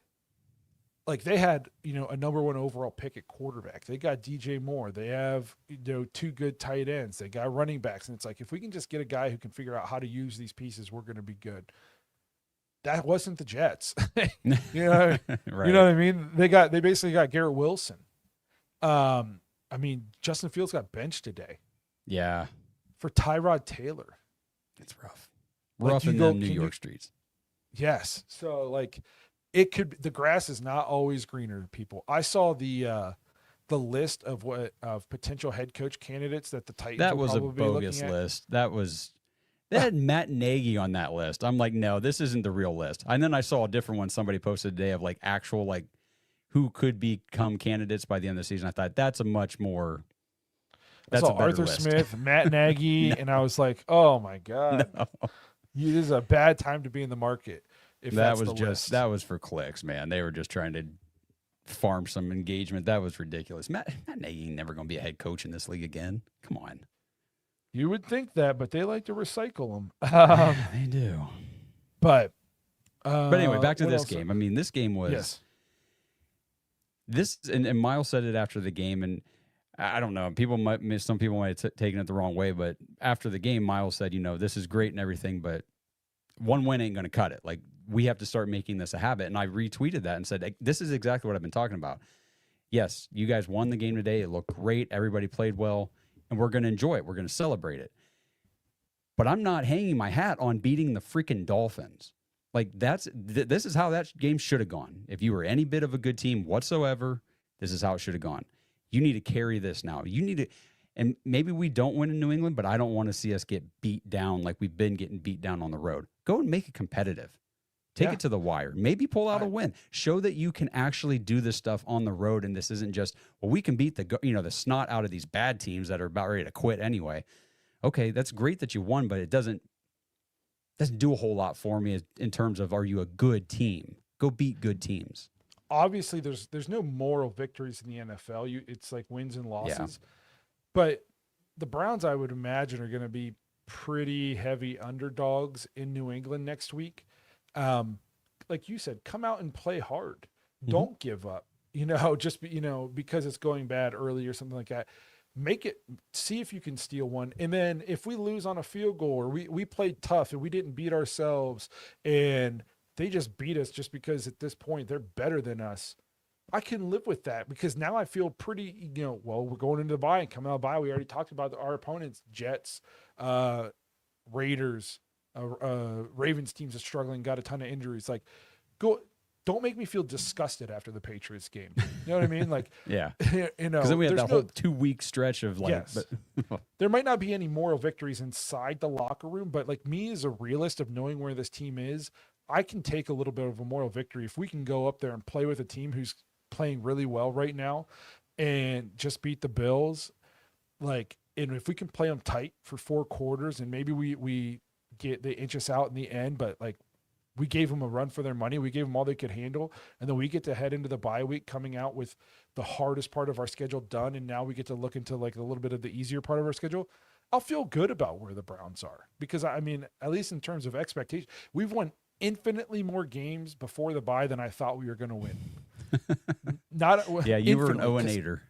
like they had, a number 1 overall pick at quarterback. They got DJ Moore. They have, 2 good tight ends. They got running backs. And it's like, if we can just get a guy who can figure out how to use these pieces, we're going to be good. That wasn't the Jets. Right. You know what I mean? They basically got Garrett Wilson. Justin Fields got benched today. Yeah. For Tyrod Taylor. It's rough. Rough in the New York streets. Yes. So like the grass is not always greener, people. I saw the list of potential head coach candidates that the Titans that was a probably bogus list. They had Matt Nagy on that list. I'm like, no, this isn't the real list. And then I saw a different one somebody posted today of like actual like who could become candidates by the end of the season. I thought that's a much more. That's I saw a better Arthur list. Smith, Matt Nagy, No. and I was like, oh my God, No. This is a bad time to be in the market. If That that's was the just list. that was for clicks, man. They were just trying to farm some engagement. That was ridiculous. Matt Nagy ain't never going to be a head coach in this league again. Come on. You would think that, but they like to recycle them. They do. But anyway, back to what this else? game. I mean, this game was Yes. this, and Miles said it after the game, and I don't know. Some people might have taken it the wrong way, but after the game, Miles said, this is great and everything, but one win ain't going to cut it. Like, we have to start making this a habit. And I retweeted that and said, this is exactly what I've been talking about. Yes, you guys won the game today. It looked great. Everybody played well, and we're going to enjoy it. We're going to celebrate it. But I'm not hanging my hat on beating the freaking Dolphins. Like, this is how that game should have gone. If you were any bit of a good team whatsoever, this is how it should have gone. You need to carry this now. You need to, and maybe we don't win in New England, but I don't want to see us get beat down like we've been getting beat down on the road. Go and make it competitive. Take it to the wire. Maybe pull out a win. Show that you can actually do this stuff on the road, and this isn't just, well, we can beat the snot out of these bad teams that are about ready to quit anyway. Okay, that's great that you won, but it doesn't do a whole lot for me in terms of, are you a good team? Go beat good teams. Obviously, there's no moral victories in the NFL. It's like wins and losses. Yeah. But the Browns, I would imagine, are going to be pretty heavy underdogs in New England next week. Like you said, come out and play hard. Mm-hmm. Don't give up. Because it's going bad early or something like that. See if you can steal one. And then if we lose on a field goal, or we played tough and we didn't beat ourselves and they just beat us just because at this point they're better than us, I can live with that, because now I feel pretty, we're going into the bye and coming out of the bye. We already talked about our opponents, Jets, Raiders, Ravens teams are struggling, got a ton of injuries. Like, don't make me feel disgusted after the Patriots game. You know what I mean? Like, yeah, because then we had that whole 2-week stretch of like, yes. But there might not be any moral victories inside the locker room, but like, me as a realist of knowing where this team is, I can take a little bit of a moral victory if we can go up there and play with a team who's playing really well right now and just beat the Bills. Like, and if we can play them tight for 4 quarters and maybe they inch us out in the end, but like, we gave them a run for their money. We gave them all they could handle. And then we get to head into the bye week coming out with the hardest part of our schedule done. And now we get to look into like a little bit of the easier part of our schedule. I'll feel good about where the Browns are, because I mean, at least in terms of expectation, we've won infinitely more games before the bye than I thought we were going to win. You were an 0-8er.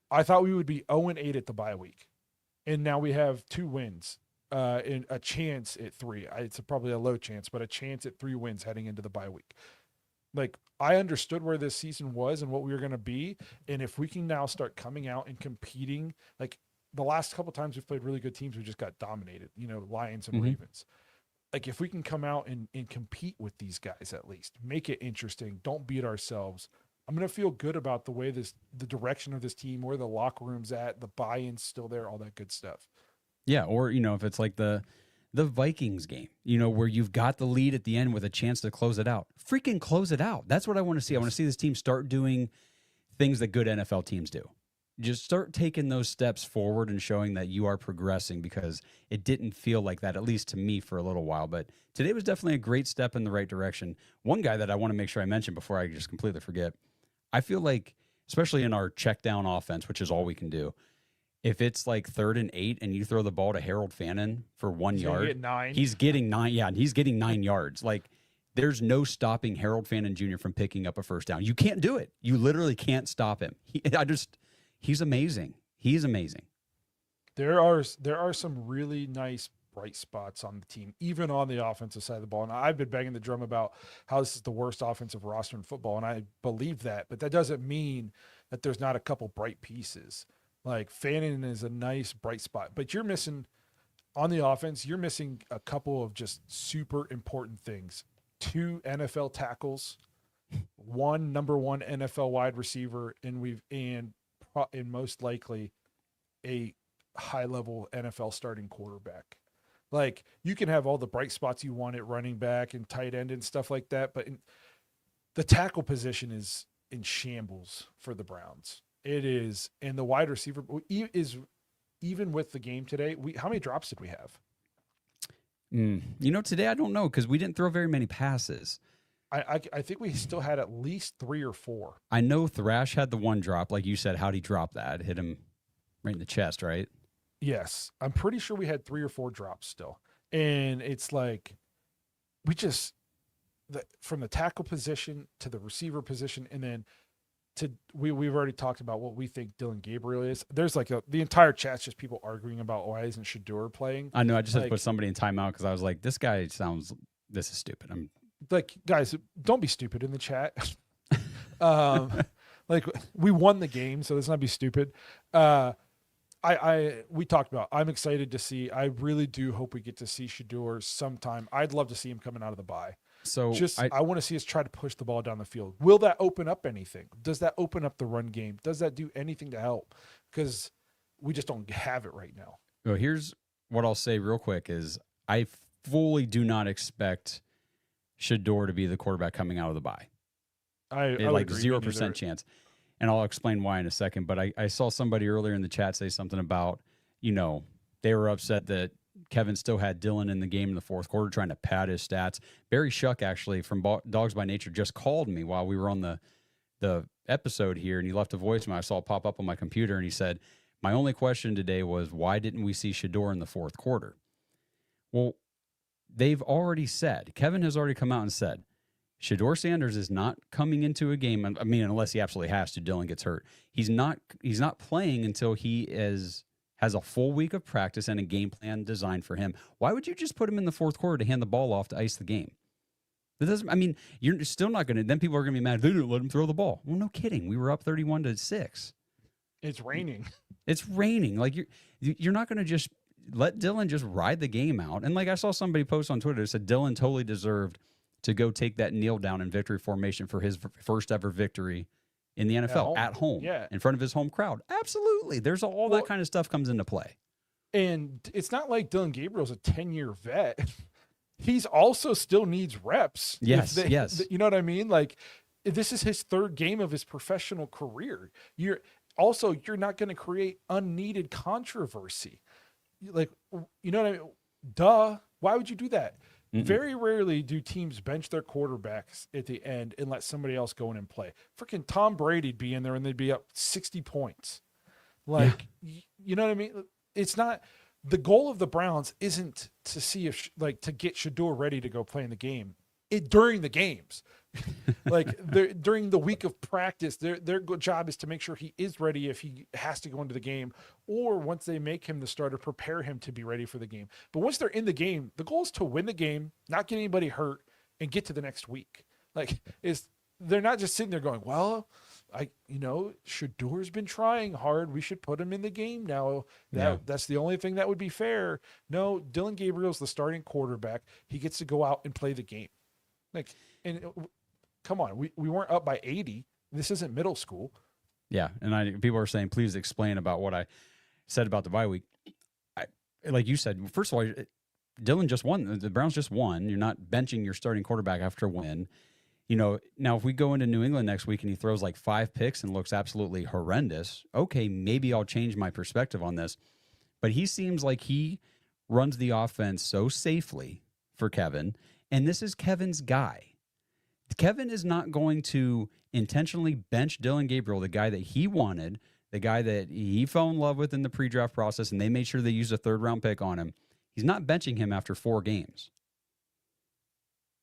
I thought we would be 0-8 at the bye week. And now we have 2 wins. In a chance at 3. It's probably a low chance, but a chance at 3 wins heading into the bye week. Like, I understood where this season was and what we were going to be. And if we can now start coming out and competing, like, the last couple times we've played really good teams, we just got dominated, Lions and Mhm. Ravens. Like if we can come out and compete with these guys, at least make it interesting, don't beat ourselves. I'm going to feel good about the direction of this team, where the locker room's at, the buy-in's still there, all that good stuff. Yeah, or if it's like the Vikings game, where you've got the lead at the end with a chance to close it out. Freaking close it out. That's what I want to see. I want to see this team start doing things that good NFL teams do. Just start taking those steps forward and showing that you are progressing, because it didn't feel like that, at least to me, for a little while. But today was definitely a great step in the right direction. One guy that I want to make sure I mention before I just completely forget, I feel like, especially in our check down offense, which is all we can do, if it's like 3rd and 8 and you throw the ball to Harold Fannin for 1 yard, Get 9. he's getting 9. Yeah, and he's getting 9 yards. Like, there's no stopping Harold Fannin Jr. from picking up a first down. You can't do it. You literally can't stop him. He's amazing. He's amazing. There are some really nice bright spots on the team, even on the offensive side of the ball. And I've been banging the drum about how this is the worst offensive roster in football, and I believe that. But that doesn't mean that there's not a couple bright pieces. Like Fannin is a nice bright spot, but you're missing on the offense. You're missing a couple of just super important things: 2 NFL tackles, 1 number 1 NFL wide receiver, and most likely a high-level NFL starting quarterback. Like, you can have all the bright spots you want at running back and tight end and stuff like that, but the tackle position is in shambles for the Browns. It is, and the wide receiver is, even with the game today. How many drops did we have? Today I don't know, because we didn't throw very many passes. I think we still had at least 3 or 4. I know Thrash had the 1 drop, like you said. How'd he drop that? Hit him right in the chest, right? Yes, I'm pretty sure we had 3 or 4 drops still, and it's like we just from the tackle position to the receiver position, and then we've already talked about what we think Dylan Gabriel is. There's like the entire chat's just people arguing about why isn't Shedeur playing. I know. I just had to put somebody in timeout because I was like, this is stupid. I'm like, guys, don't be stupid in the chat. Like, we won the game, so let's not be stupid. We talked about, I'm excited to see. I really do hope we get to see Shedeur sometime. I'd love to see him coming out of the bye. So I want to see us try to push the ball down the field. Will that open up anything? Does that open up the run game? Does that do anything to help? Because we just don't have it right now. Well, here's what I'll say real quick is I fully do not expect Shedeur to be the quarterback coming out of the bye. I like agree. 0% chance. And I'll explain why in a second. But I saw somebody earlier in the chat say something about, they were upset that Kevin still had Dylan in the game in the 4th quarter trying to pad his stats. Barry Shuck, actually, from Dogs by Nature, just called me while we were on the episode here, and he left a voicemail. I saw it pop up on my computer, and he said, my only question today was, why didn't we see Shedeur in the 4th quarter? Well, they've already said, Kevin has already come out and said, Shedeur Sanders is not coming into a game. I mean, unless he absolutely has to, Dylan gets hurt. He's not playing until he has a full week of practice and a game plan designed for him. Why would you just put him in the 4th quarter to hand the ball off to ice the game? You're still not going to, then people are going to be mad. They didn't let him throw the ball. Well, no kidding. We were up 31-6. It's raining. It's raining. Like, you're not going to just let Dylan just ride the game out. And like, I saw somebody post on Twitter that said Dylan totally deserved to go take that kneel down in victory formation for his first ever victory in the NFL at home, in front of his home crowd. Absolutely. There's all that kind of stuff comes into play. And it's not like Dylan Gabriel's a 10-year vet. He's also still needs reps. Yes. You know what I mean? Like, this is his 3rd game of his professional career. You're not going to create unneeded controversy. Like, you know what I mean? Duh. Why would you do that? Mm-mm. Very rarely do teams bench their quarterbacks at the end and let somebody else go in and play. Freaking Tom Brady'd be in there and they'd be up 60 points. Like, you know what I mean? It's not, the goal of the Browns isn't to see to get Shedeur ready to go play in the game. During the games. Like, during the week of practice, their job is to make sure he is ready if he has to go into the game, or once they make him the starter, prepare him to be ready for the game. But once they're in the game, the goal is to win the game, not get anybody hurt, and get to the next week. Like, they're not just sitting there going, well, Shador's been trying hard. We should put him in the game now. That's the only thing that would be fair. No, Dylan Gabriel's the starting quarterback. He gets to go out and play the game. Come on, we weren't up by 80. This isn't middle school. Yeah, and people are saying, please explain about what I said about the bye week. Like you said, first of all, Dylan just won. The Browns just won. You're not benching your starting quarterback after a win. Now if we go into New England next week and he throws like 5 picks and looks absolutely horrendous, okay, maybe I'll change my perspective on this. But he seems like he runs the offense so safely for Kevin, and this is Kevin's guy. Kevin is not going to intentionally bench Dylan Gabriel, the guy that he wanted, the guy that he fell in love with in the pre-draft process, and they made sure they used a 3rd-round pick on him. He's not benching him after 4 games.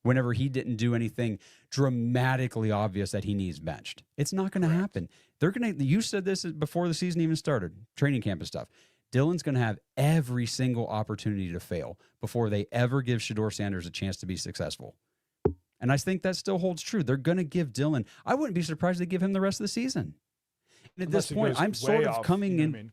Whenever he didn't do anything dramatically obvious that he needs benched. It's not going to happen. You said this before the season even started, training camp and stuff. Dylan's going to have every single opportunity to fail before they ever give Shedeur Sanders a chance to be successful. And I think that still holds true. They're going to give Dylan, I wouldn't be surprised they give him the rest of the season. And at this point, I'm sort of coming in.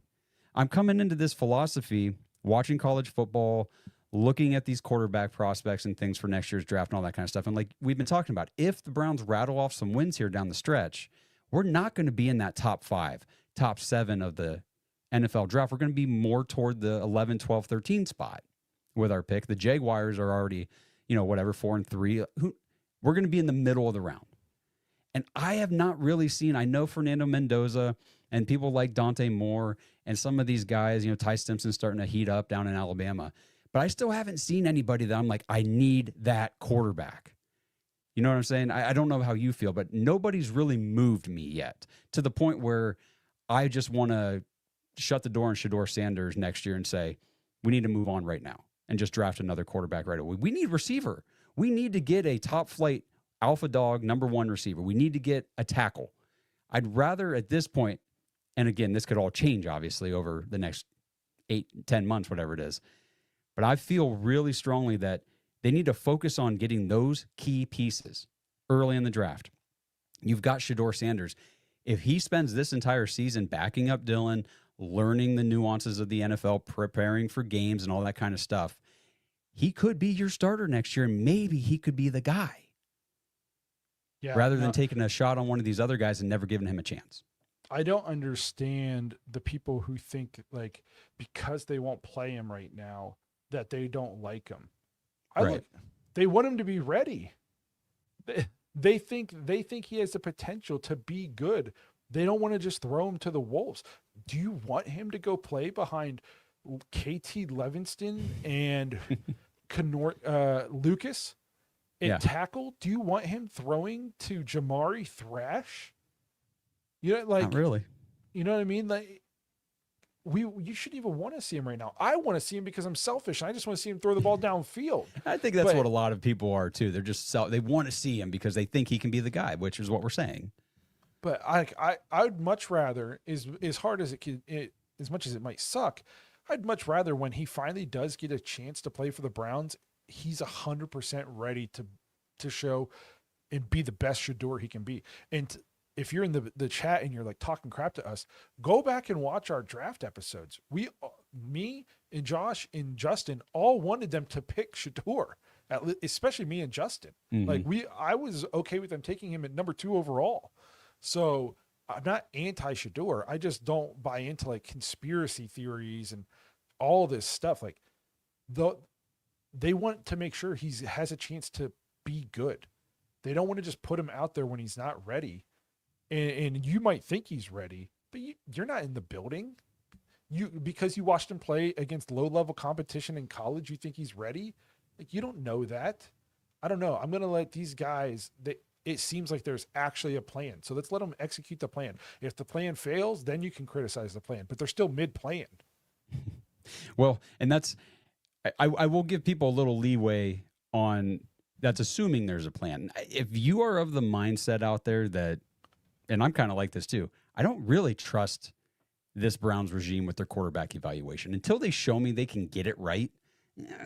I'm coming into this philosophy, watching college football, looking at these quarterback prospects and things for next year's draft and all that kind of stuff. And like we've been talking about, if the Browns rattle off some wins here down the stretch, we're not going to be in that top 5, top 7 of the NFL draft. We're going to be more toward the 11, 12, 13 spot with our pick. The Jaguars are already, 4-3. We're going to be in the middle of the round. And I have not really seen, I know Fernando Mendoza and people like Dante Moore and some of these guys, Ty Stimson's starting to heat up down in Alabama. But I still haven't seen anybody that I'm like, I need that quarterback. You know what I'm saying? I don't know how you feel, but nobody's really moved me yet to the point where I just want to shut the door on Shedeur Sanders next year and say, we need to move on right now and just draft another quarterback right away. We need receiver. We need to get a top flight alpha dog number 1 receiver. We need to get a tackle. I'd rather at this point, and again, this could all change obviously over the next 8-10 months, whatever it is. But I feel really strongly that they need to focus on getting those key pieces early in the draft. You've got Shedeur Sanders. If he spends this entire season backing up Dylan, learning the nuances of the NFL, preparing for games and all that kind of stuff, he could be your starter next year, and maybe he could be the guy. Yeah, rather than taking a shot on one of these other guys and never giving him a chance. I don't understand the people who think like because they won't play him right now that they don't like him. They want him to be ready. They think he has the potential to be good. They don't want to just throw him to the wolves. Do you want him to go play behind KT Levinston and Lucas and tackle? Do you want him throwing to Jamari Thrash? Not really. You know what I mean? Like you shouldn't even want to see him right now. I want to see him because I'm selfish. I just want to see him throw the ball downfield. I think that's what a lot of people are too. They're just they want to see him because they think he can be the guy, which is what we're saying. But I'd much rather, as hard as as much as it might suck, I'd much rather when he finally does get a chance to play for the Browns, he's 100% ready to show and be the best Shedeur he can be. And if you're in the chat and you're like talking crap to us, go back and watch our draft episodes. Me and Josh and Justin all wanted them to pick Shedeur, especially me and Justin. Mm-hmm. I was okay with them taking him at number 2 overall. So I'm not anti-Shedeur. I just don't buy into like conspiracy theories and all this stuff. Like they want to make sure he has a chance to be good. They don't want to just put him out there when he's not ready. And you might think he's ready, but you're not in the building. Because you watched him play against low-level competition in college, you think he's ready? Like, you don't know that. I don't know. I'm going to let these guys it seems like there's actually a plan. So let's let them execute the plan. If the plan fails, then you can criticize the plan, but they're still mid-plan. Well, and that's I will give people a little leeway on that's assuming there's a plan. If you are of the mindset out there that, and I'm kind of like this too, I don't really trust this Browns regime with their quarterback evaluation. Until they show me they can get it right,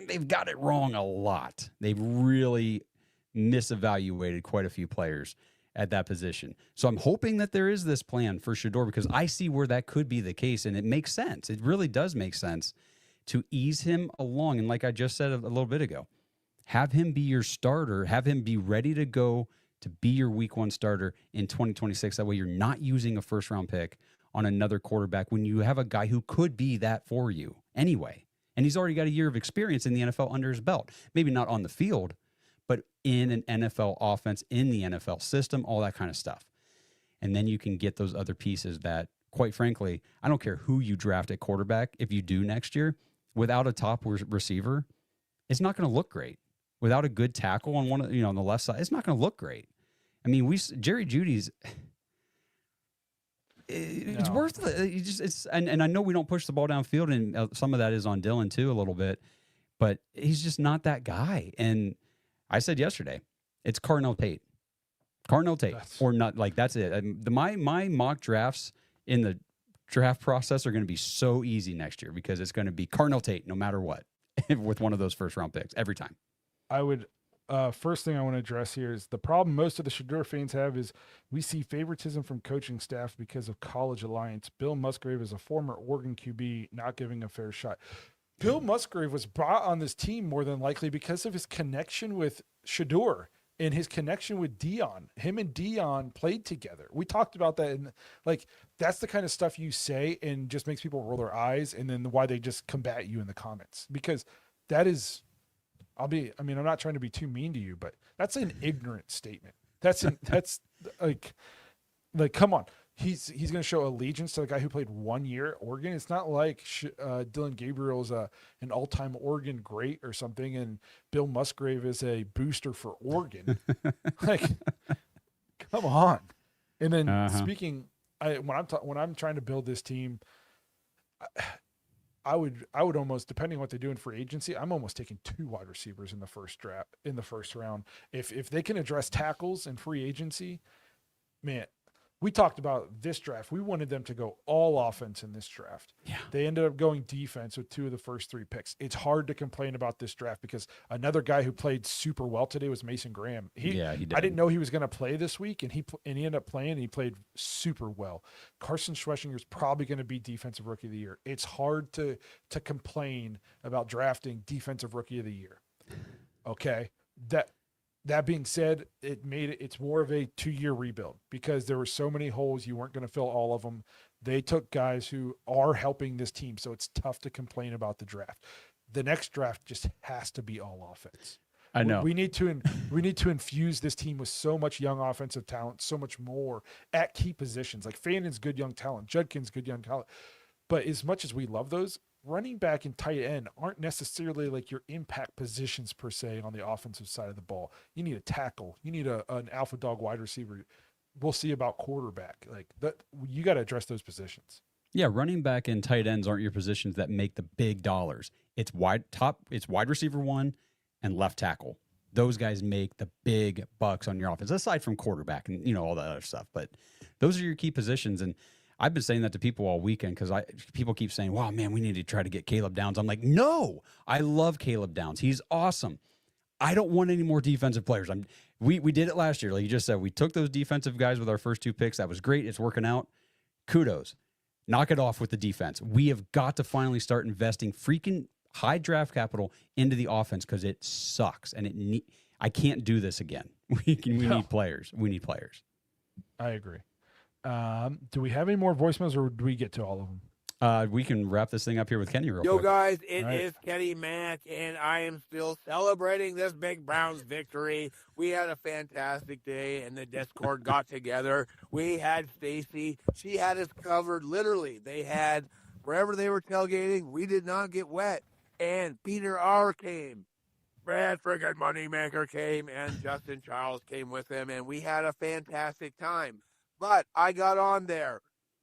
they've got it wrong a lot. They've really misevaluated quite a few players. at that position. So I'm hoping that there is this plan for Shedeur, because I see where that could be the case, and it makes sense. It really does make sense to ease him along. And like I just said a little bit ago, have him be your starter, have him be ready to go to be your week 1 starter in 2026. That way you're not using a first-round pick on another quarterback when you have a guy who could be that for you anyway. And he's already got a year of experience in the NFL under his belt. Maybe not on the field, but in an NFL offense, in the NFL system, all that kind of stuff. And then you can get those other pieces that, quite frankly, I don't care who you draft at quarterback, if you do next year, without a top receiver, it's not going to look great. Without a good tackle on on the left side, it's not going to look great. I mean, Jerry Jeudy's, it's worth it. And I know we don't push the ball downfield, and some of that is on Dylan too, a little bit, but he's just not that guy. And I said yesterday, it's Cardinal Tate, or not. Like, that's it. My mock drafts in the draft process are going to be so easy next year, because it's going to be Cardinal Tate no matter what with one of those first round picks every time. I would first thing I want to address here is the problem most of the Shedeur fans have is we see favoritism from coaching staff because of college alliance. Bill Musgrave is a former Oregon QB, not giving a fair shot. Bill Musgrave was brought on this team more than likely because of his connection with Shedeur and his connection with Dion. Him and Dion played together. We talked about that, and that's the kind of stuff you say and just makes people roll their eyes, and then why they just combat you in the comments, because that is. I'm not trying to be too mean to you, but that's an ignorant statement. That's like, come on. He's going to show allegiance to the guy who played 1 year at Oregon. It's not like Dylan Gabriel is an all-time Oregon great or something, and Bill Musgrave is a booster for Oregon. Come on. And then speaking, when I'm trying to build this team, I would almost, depending on what they do in free agency, I'm almost taking 2 wide receivers in the first round. If they can address tackles in free agency, man, we talked about this draft. We wanted them to go all offense in this draft. Yeah. They ended up going defense with 2 of the first 3 picks. It's hard to complain about this draft because another guy who played super well today was Mason Graham. He did. I didn't know he was going to play this week, and he ended up playing, and he played super well. Carson Schweschinger is probably going to be Defensive Rookie of the Year. It's hard to complain about drafting Defensive Rookie of the Year. Okay? That being said, it's more of a 2-year rebuild because there were so many holes. You weren't going to fill all of them. They took guys who are helping this team, so it's tough to complain about the draft. The next draft just has to be all offense. I know. We need to infuse this team with so much young offensive talent, so much more at key positions. Like Fannon's good young talent, Judkins good young talent. But as much as we love those, running back and tight end aren't necessarily like your impact positions per se on the offensive side of the ball. You need a tackle. You need an alpha dog wide receiver. We'll see about quarterback. Like that, you got to address those positions. Yeah, running back and tight ends aren't your positions that make the big dollars. It's wide receiver 1 and left tackle. Those guys make the big bucks on your offense, aside from quarterback and all that other stuff. But those are your key positions. And I've been saying that to people all weekend because people keep saying, wow, man, we need to try to get Caleb Downs. I'm like, no, I love Caleb Downs. He's awesome. I don't want any more defensive players. We did it last year. Like you just said, we took those defensive guys with our first 2 picks. That was great. It's working out. Kudos. Knock it off with the defense. We have got to finally start investing freaking high draft capital into the offense because it sucks. And I can't do this again. We need players. We need players. I agree. Do we have any more voicemails, or do we get to all of them? We can wrap this thing up here with Kenny real quick. Yo, guys, it is Kenny Mack, and I am still celebrating this big Browns victory. We had a fantastic day, and the Discord got together. We had Stacy. She had us covered. Literally, they had wherever they were tailgating, we did not get wet. And Peter R. came. Brad friggin' Moneymaker came, and Justin Charles came with him, and we had a fantastic time. But I got on there.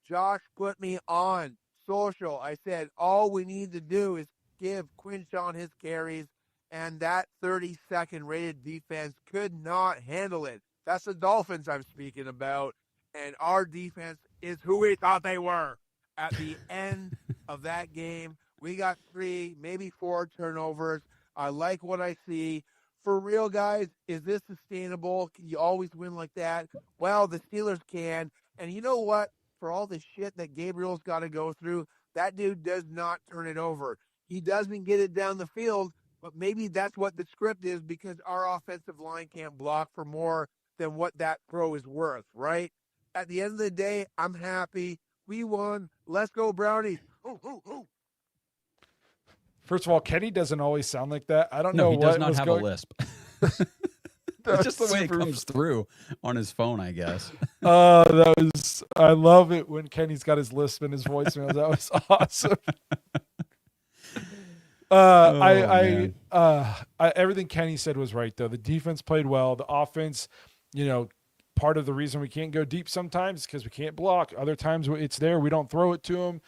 Josh put me on social. I said, all we need to do is give Quinshon his carries, and that 32nd rated defense could not handle it. That's the Dolphins I'm speaking about, and our defense is who we thought they were. At the end of that game, we got 3, maybe 4 turnovers. I like what I see for real, guys, is this sustainable? Can you always win like that? Well, the Steelers can. And you know what? For all the shit that Gabriel's got to go through, that dude does not turn it over. He doesn't get it down the field, but maybe that's what the script is because our offensive line can't block for more than what that throw is worth, right? At the end of the day, I'm happy. We won. Let's go, Brownies. Ooh, ooh, ooh. First of all, Kenny doesn't always sound like that. I don't know he what does not was have going. a lisp. It's just the way it comes through on his phone, I guess. I love it when Kenny's got his lisp in his voicemail. That was awesome. Everything Kenny said was right, though. The defense played well. The offense, part of the reason we can't go deep sometimes is because we can't block. Other times it's there. We don't throw it to them.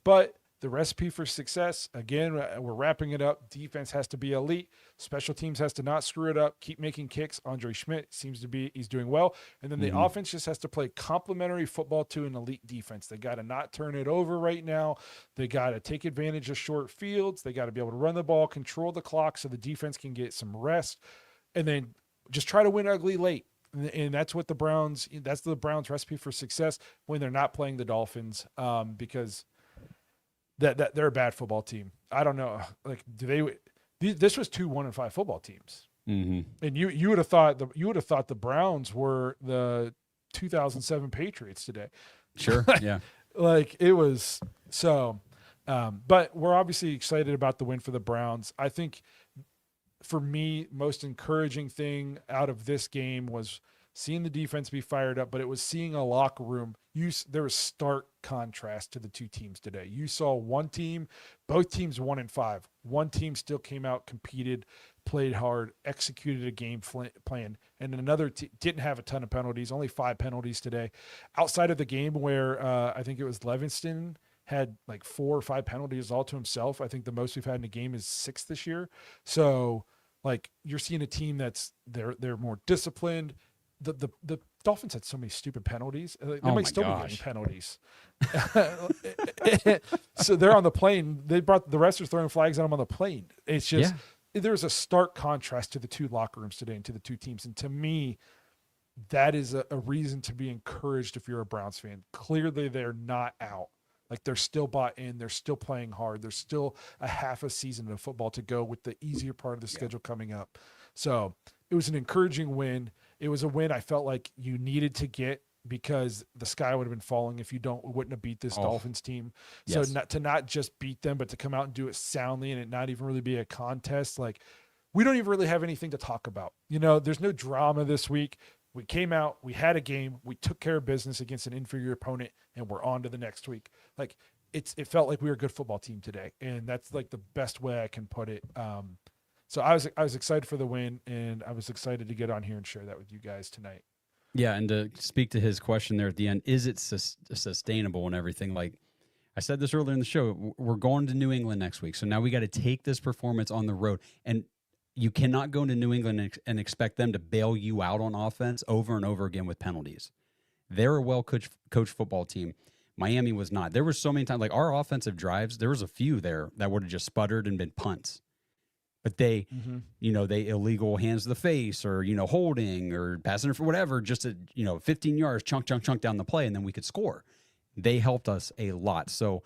But the recipe for success, again, we're wrapping it up. Defense has to be elite. Special teams has to not screw it up. Keep making kicks. Andre Schmidt he's doing well. And then the offense just has to play complementary football to an elite defense. They got to not turn it over right now. They got to take advantage of short fields. They got to be able to run the ball, control the clock so the defense can get some rest, and then just try to win ugly late. And that's what the Browns recipe for success when they're not playing the Dolphins, because that they're a bad football team. I don't know. Like, this was 2 1-5 football teams. Mm-hmm. And you would have thought the Browns were the 2007 Patriots today. Sure. Yeah. Like, it was so, but we're obviously excited about the win for the Browns. I think for me, most encouraging thing out of this game was seeing the defense be fired up, but it was seeing a locker room. There was stark contrast to the two teams today. You saw one team, both teams 1-5. One team still came out, competed, played hard, executed a game plan, and another didn't have a ton of penalties, only 5 penalties today. Outside of the game where I think it was Levinston had like 4 or 5 penalties all to himself. I think the most we've had in a game is 6 this year. So, like, you're seeing a team that's they're more disciplined. The Dolphins had so many stupid penalties. They might still be getting penalties. So they're on the plane. They brought the rest are throwing flags at them on the plane. It's just there's a stark contrast to the two locker rooms today and to the two teams. And to me, that is a reason to be encouraged if you're a Browns fan. Clearly, they're not out. Like, they're still bought in. They're still playing hard. There's still a half a season of football to go with the easier part of the schedule coming up. So it was an encouraging win. It was a win I felt like you needed to get because the sky would have been falling if you wouldn't have beat this Dolphins team. So not just beat them, but to come out and do it soundly and it not even really be a contest. Like, we don't even really have anything to talk about. There's no drama this week. We came out, we had a game, we took care of business against an inferior opponent, and we're on to the next week. Like, it felt like we were a good football team today, and that's like the best way I can put it. So I was excited for the win, and I was excited to get on here and share that with you guys tonight. Yeah, and to speak to his question there at the end, is it sustainable and everything? Like I said this earlier in the show, we're going to New England next week, so now we got to take this performance on the road, and you cannot go into New England and expect them to bail you out on offense over and over again with penalties. They're a well-coached football team. Miami was not. There were so many times, like our offensive drives, there was a few there that would have just sputtered and been punts. But they, they illegal hands to the face or, holding or passing for whatever, just 15 yards, chunk down the play, and then we could score. They helped us a lot. So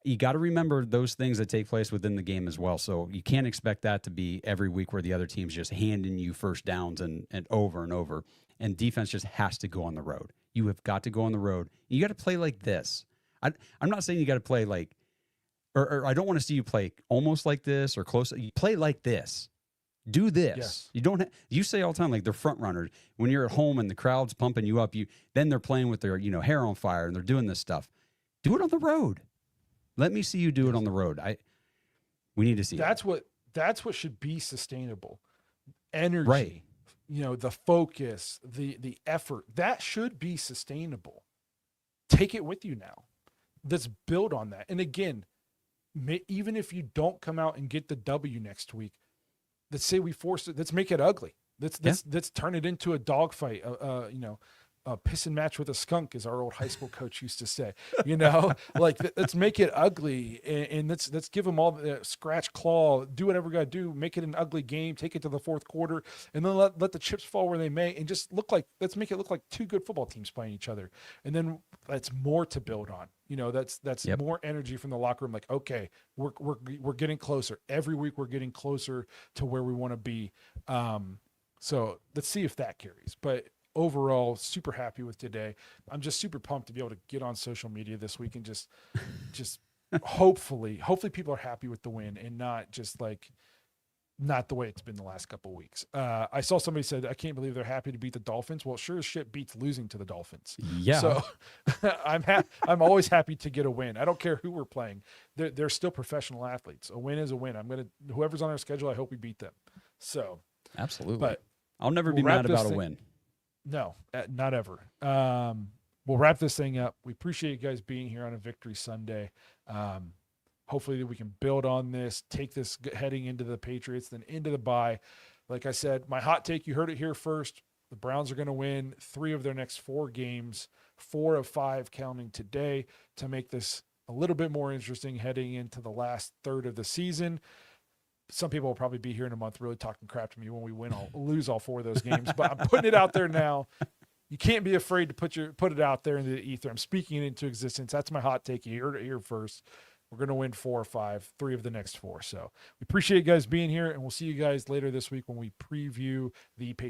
you got to remember those things that take place within the game as well. So you can't expect that to be every week where the other team's just handing you first downs and over and over. And defense just has to go on the road. You have got to go on the road. You got to play like this. I'm not saying you got to play like, or I don't want to see you play almost like this or close. You play like this. Do this. Yes. You don't. You say all the time like they're front runners. When you're at home and the crowd's pumping you up, then they're playing with their hair on fire and they're doing this stuff. Do it on the road. Let me see you do it on the road. We need to see that's what should be sustainable. Energy, right? The focus, the effort, that should be sustainable. Take it with you now. Let's build on that. And again, even if you don't come out and get the W next week, let's say we force it. Let's make it ugly. Let's turn it into a dogfight. piss and match with a skunk, as our old high school coach used to say. Like let's make it ugly, and let's give them all the scratch, claw, do whatever we got to do, make it an ugly game, take it to the fourth quarter, and then let the chips fall where they may, and just let's make it look like two good football teams playing each other, and then that's more to build on. That's Yep. more energy from the locker room. Like, okay, we're getting closer every week. We're getting closer to where we want to be. So let's see if that carries. But overall, super happy with today. I'm just super pumped to be able to get on social media this week and just hopefully people are happy with the win and not just like not the way it's been the last couple of weeks. I saw somebody said, I can't believe they're happy to beat the Dolphins. Well, sure as shit beats losing to the Dolphins. Yeah. So I'm always happy to get a win. I don't care who we're playing. They're still professional athletes. A win is a win. Whoever's on our schedule, I hope we beat them. So Absolutely. but I'll never we'll be wrap mad this about a thing- win. No, not ever. We'll wrap this thing up. We appreciate you guys being here on a Victory Sunday. Hopefully we can build on this, take this heading into the Patriots, then into the bye. Like I said, my hot take, you heard it here first. The Browns are going to win 3 of their next 4 games, 4 of 5 counting today, to make this a little bit more interesting heading into the last third of the season. Some people will probably be here in a month really talking crap to me when we lose all 4 of those games, but I'm putting it out there now. You can't be afraid to put it out there in the ether. I'm speaking it into existence. That's my hot take. You heard it here first. We're going to win 4 or 5, 3 of the next 4. So we appreciate you guys being here, and we'll see you guys later this week when we preview the Patriots.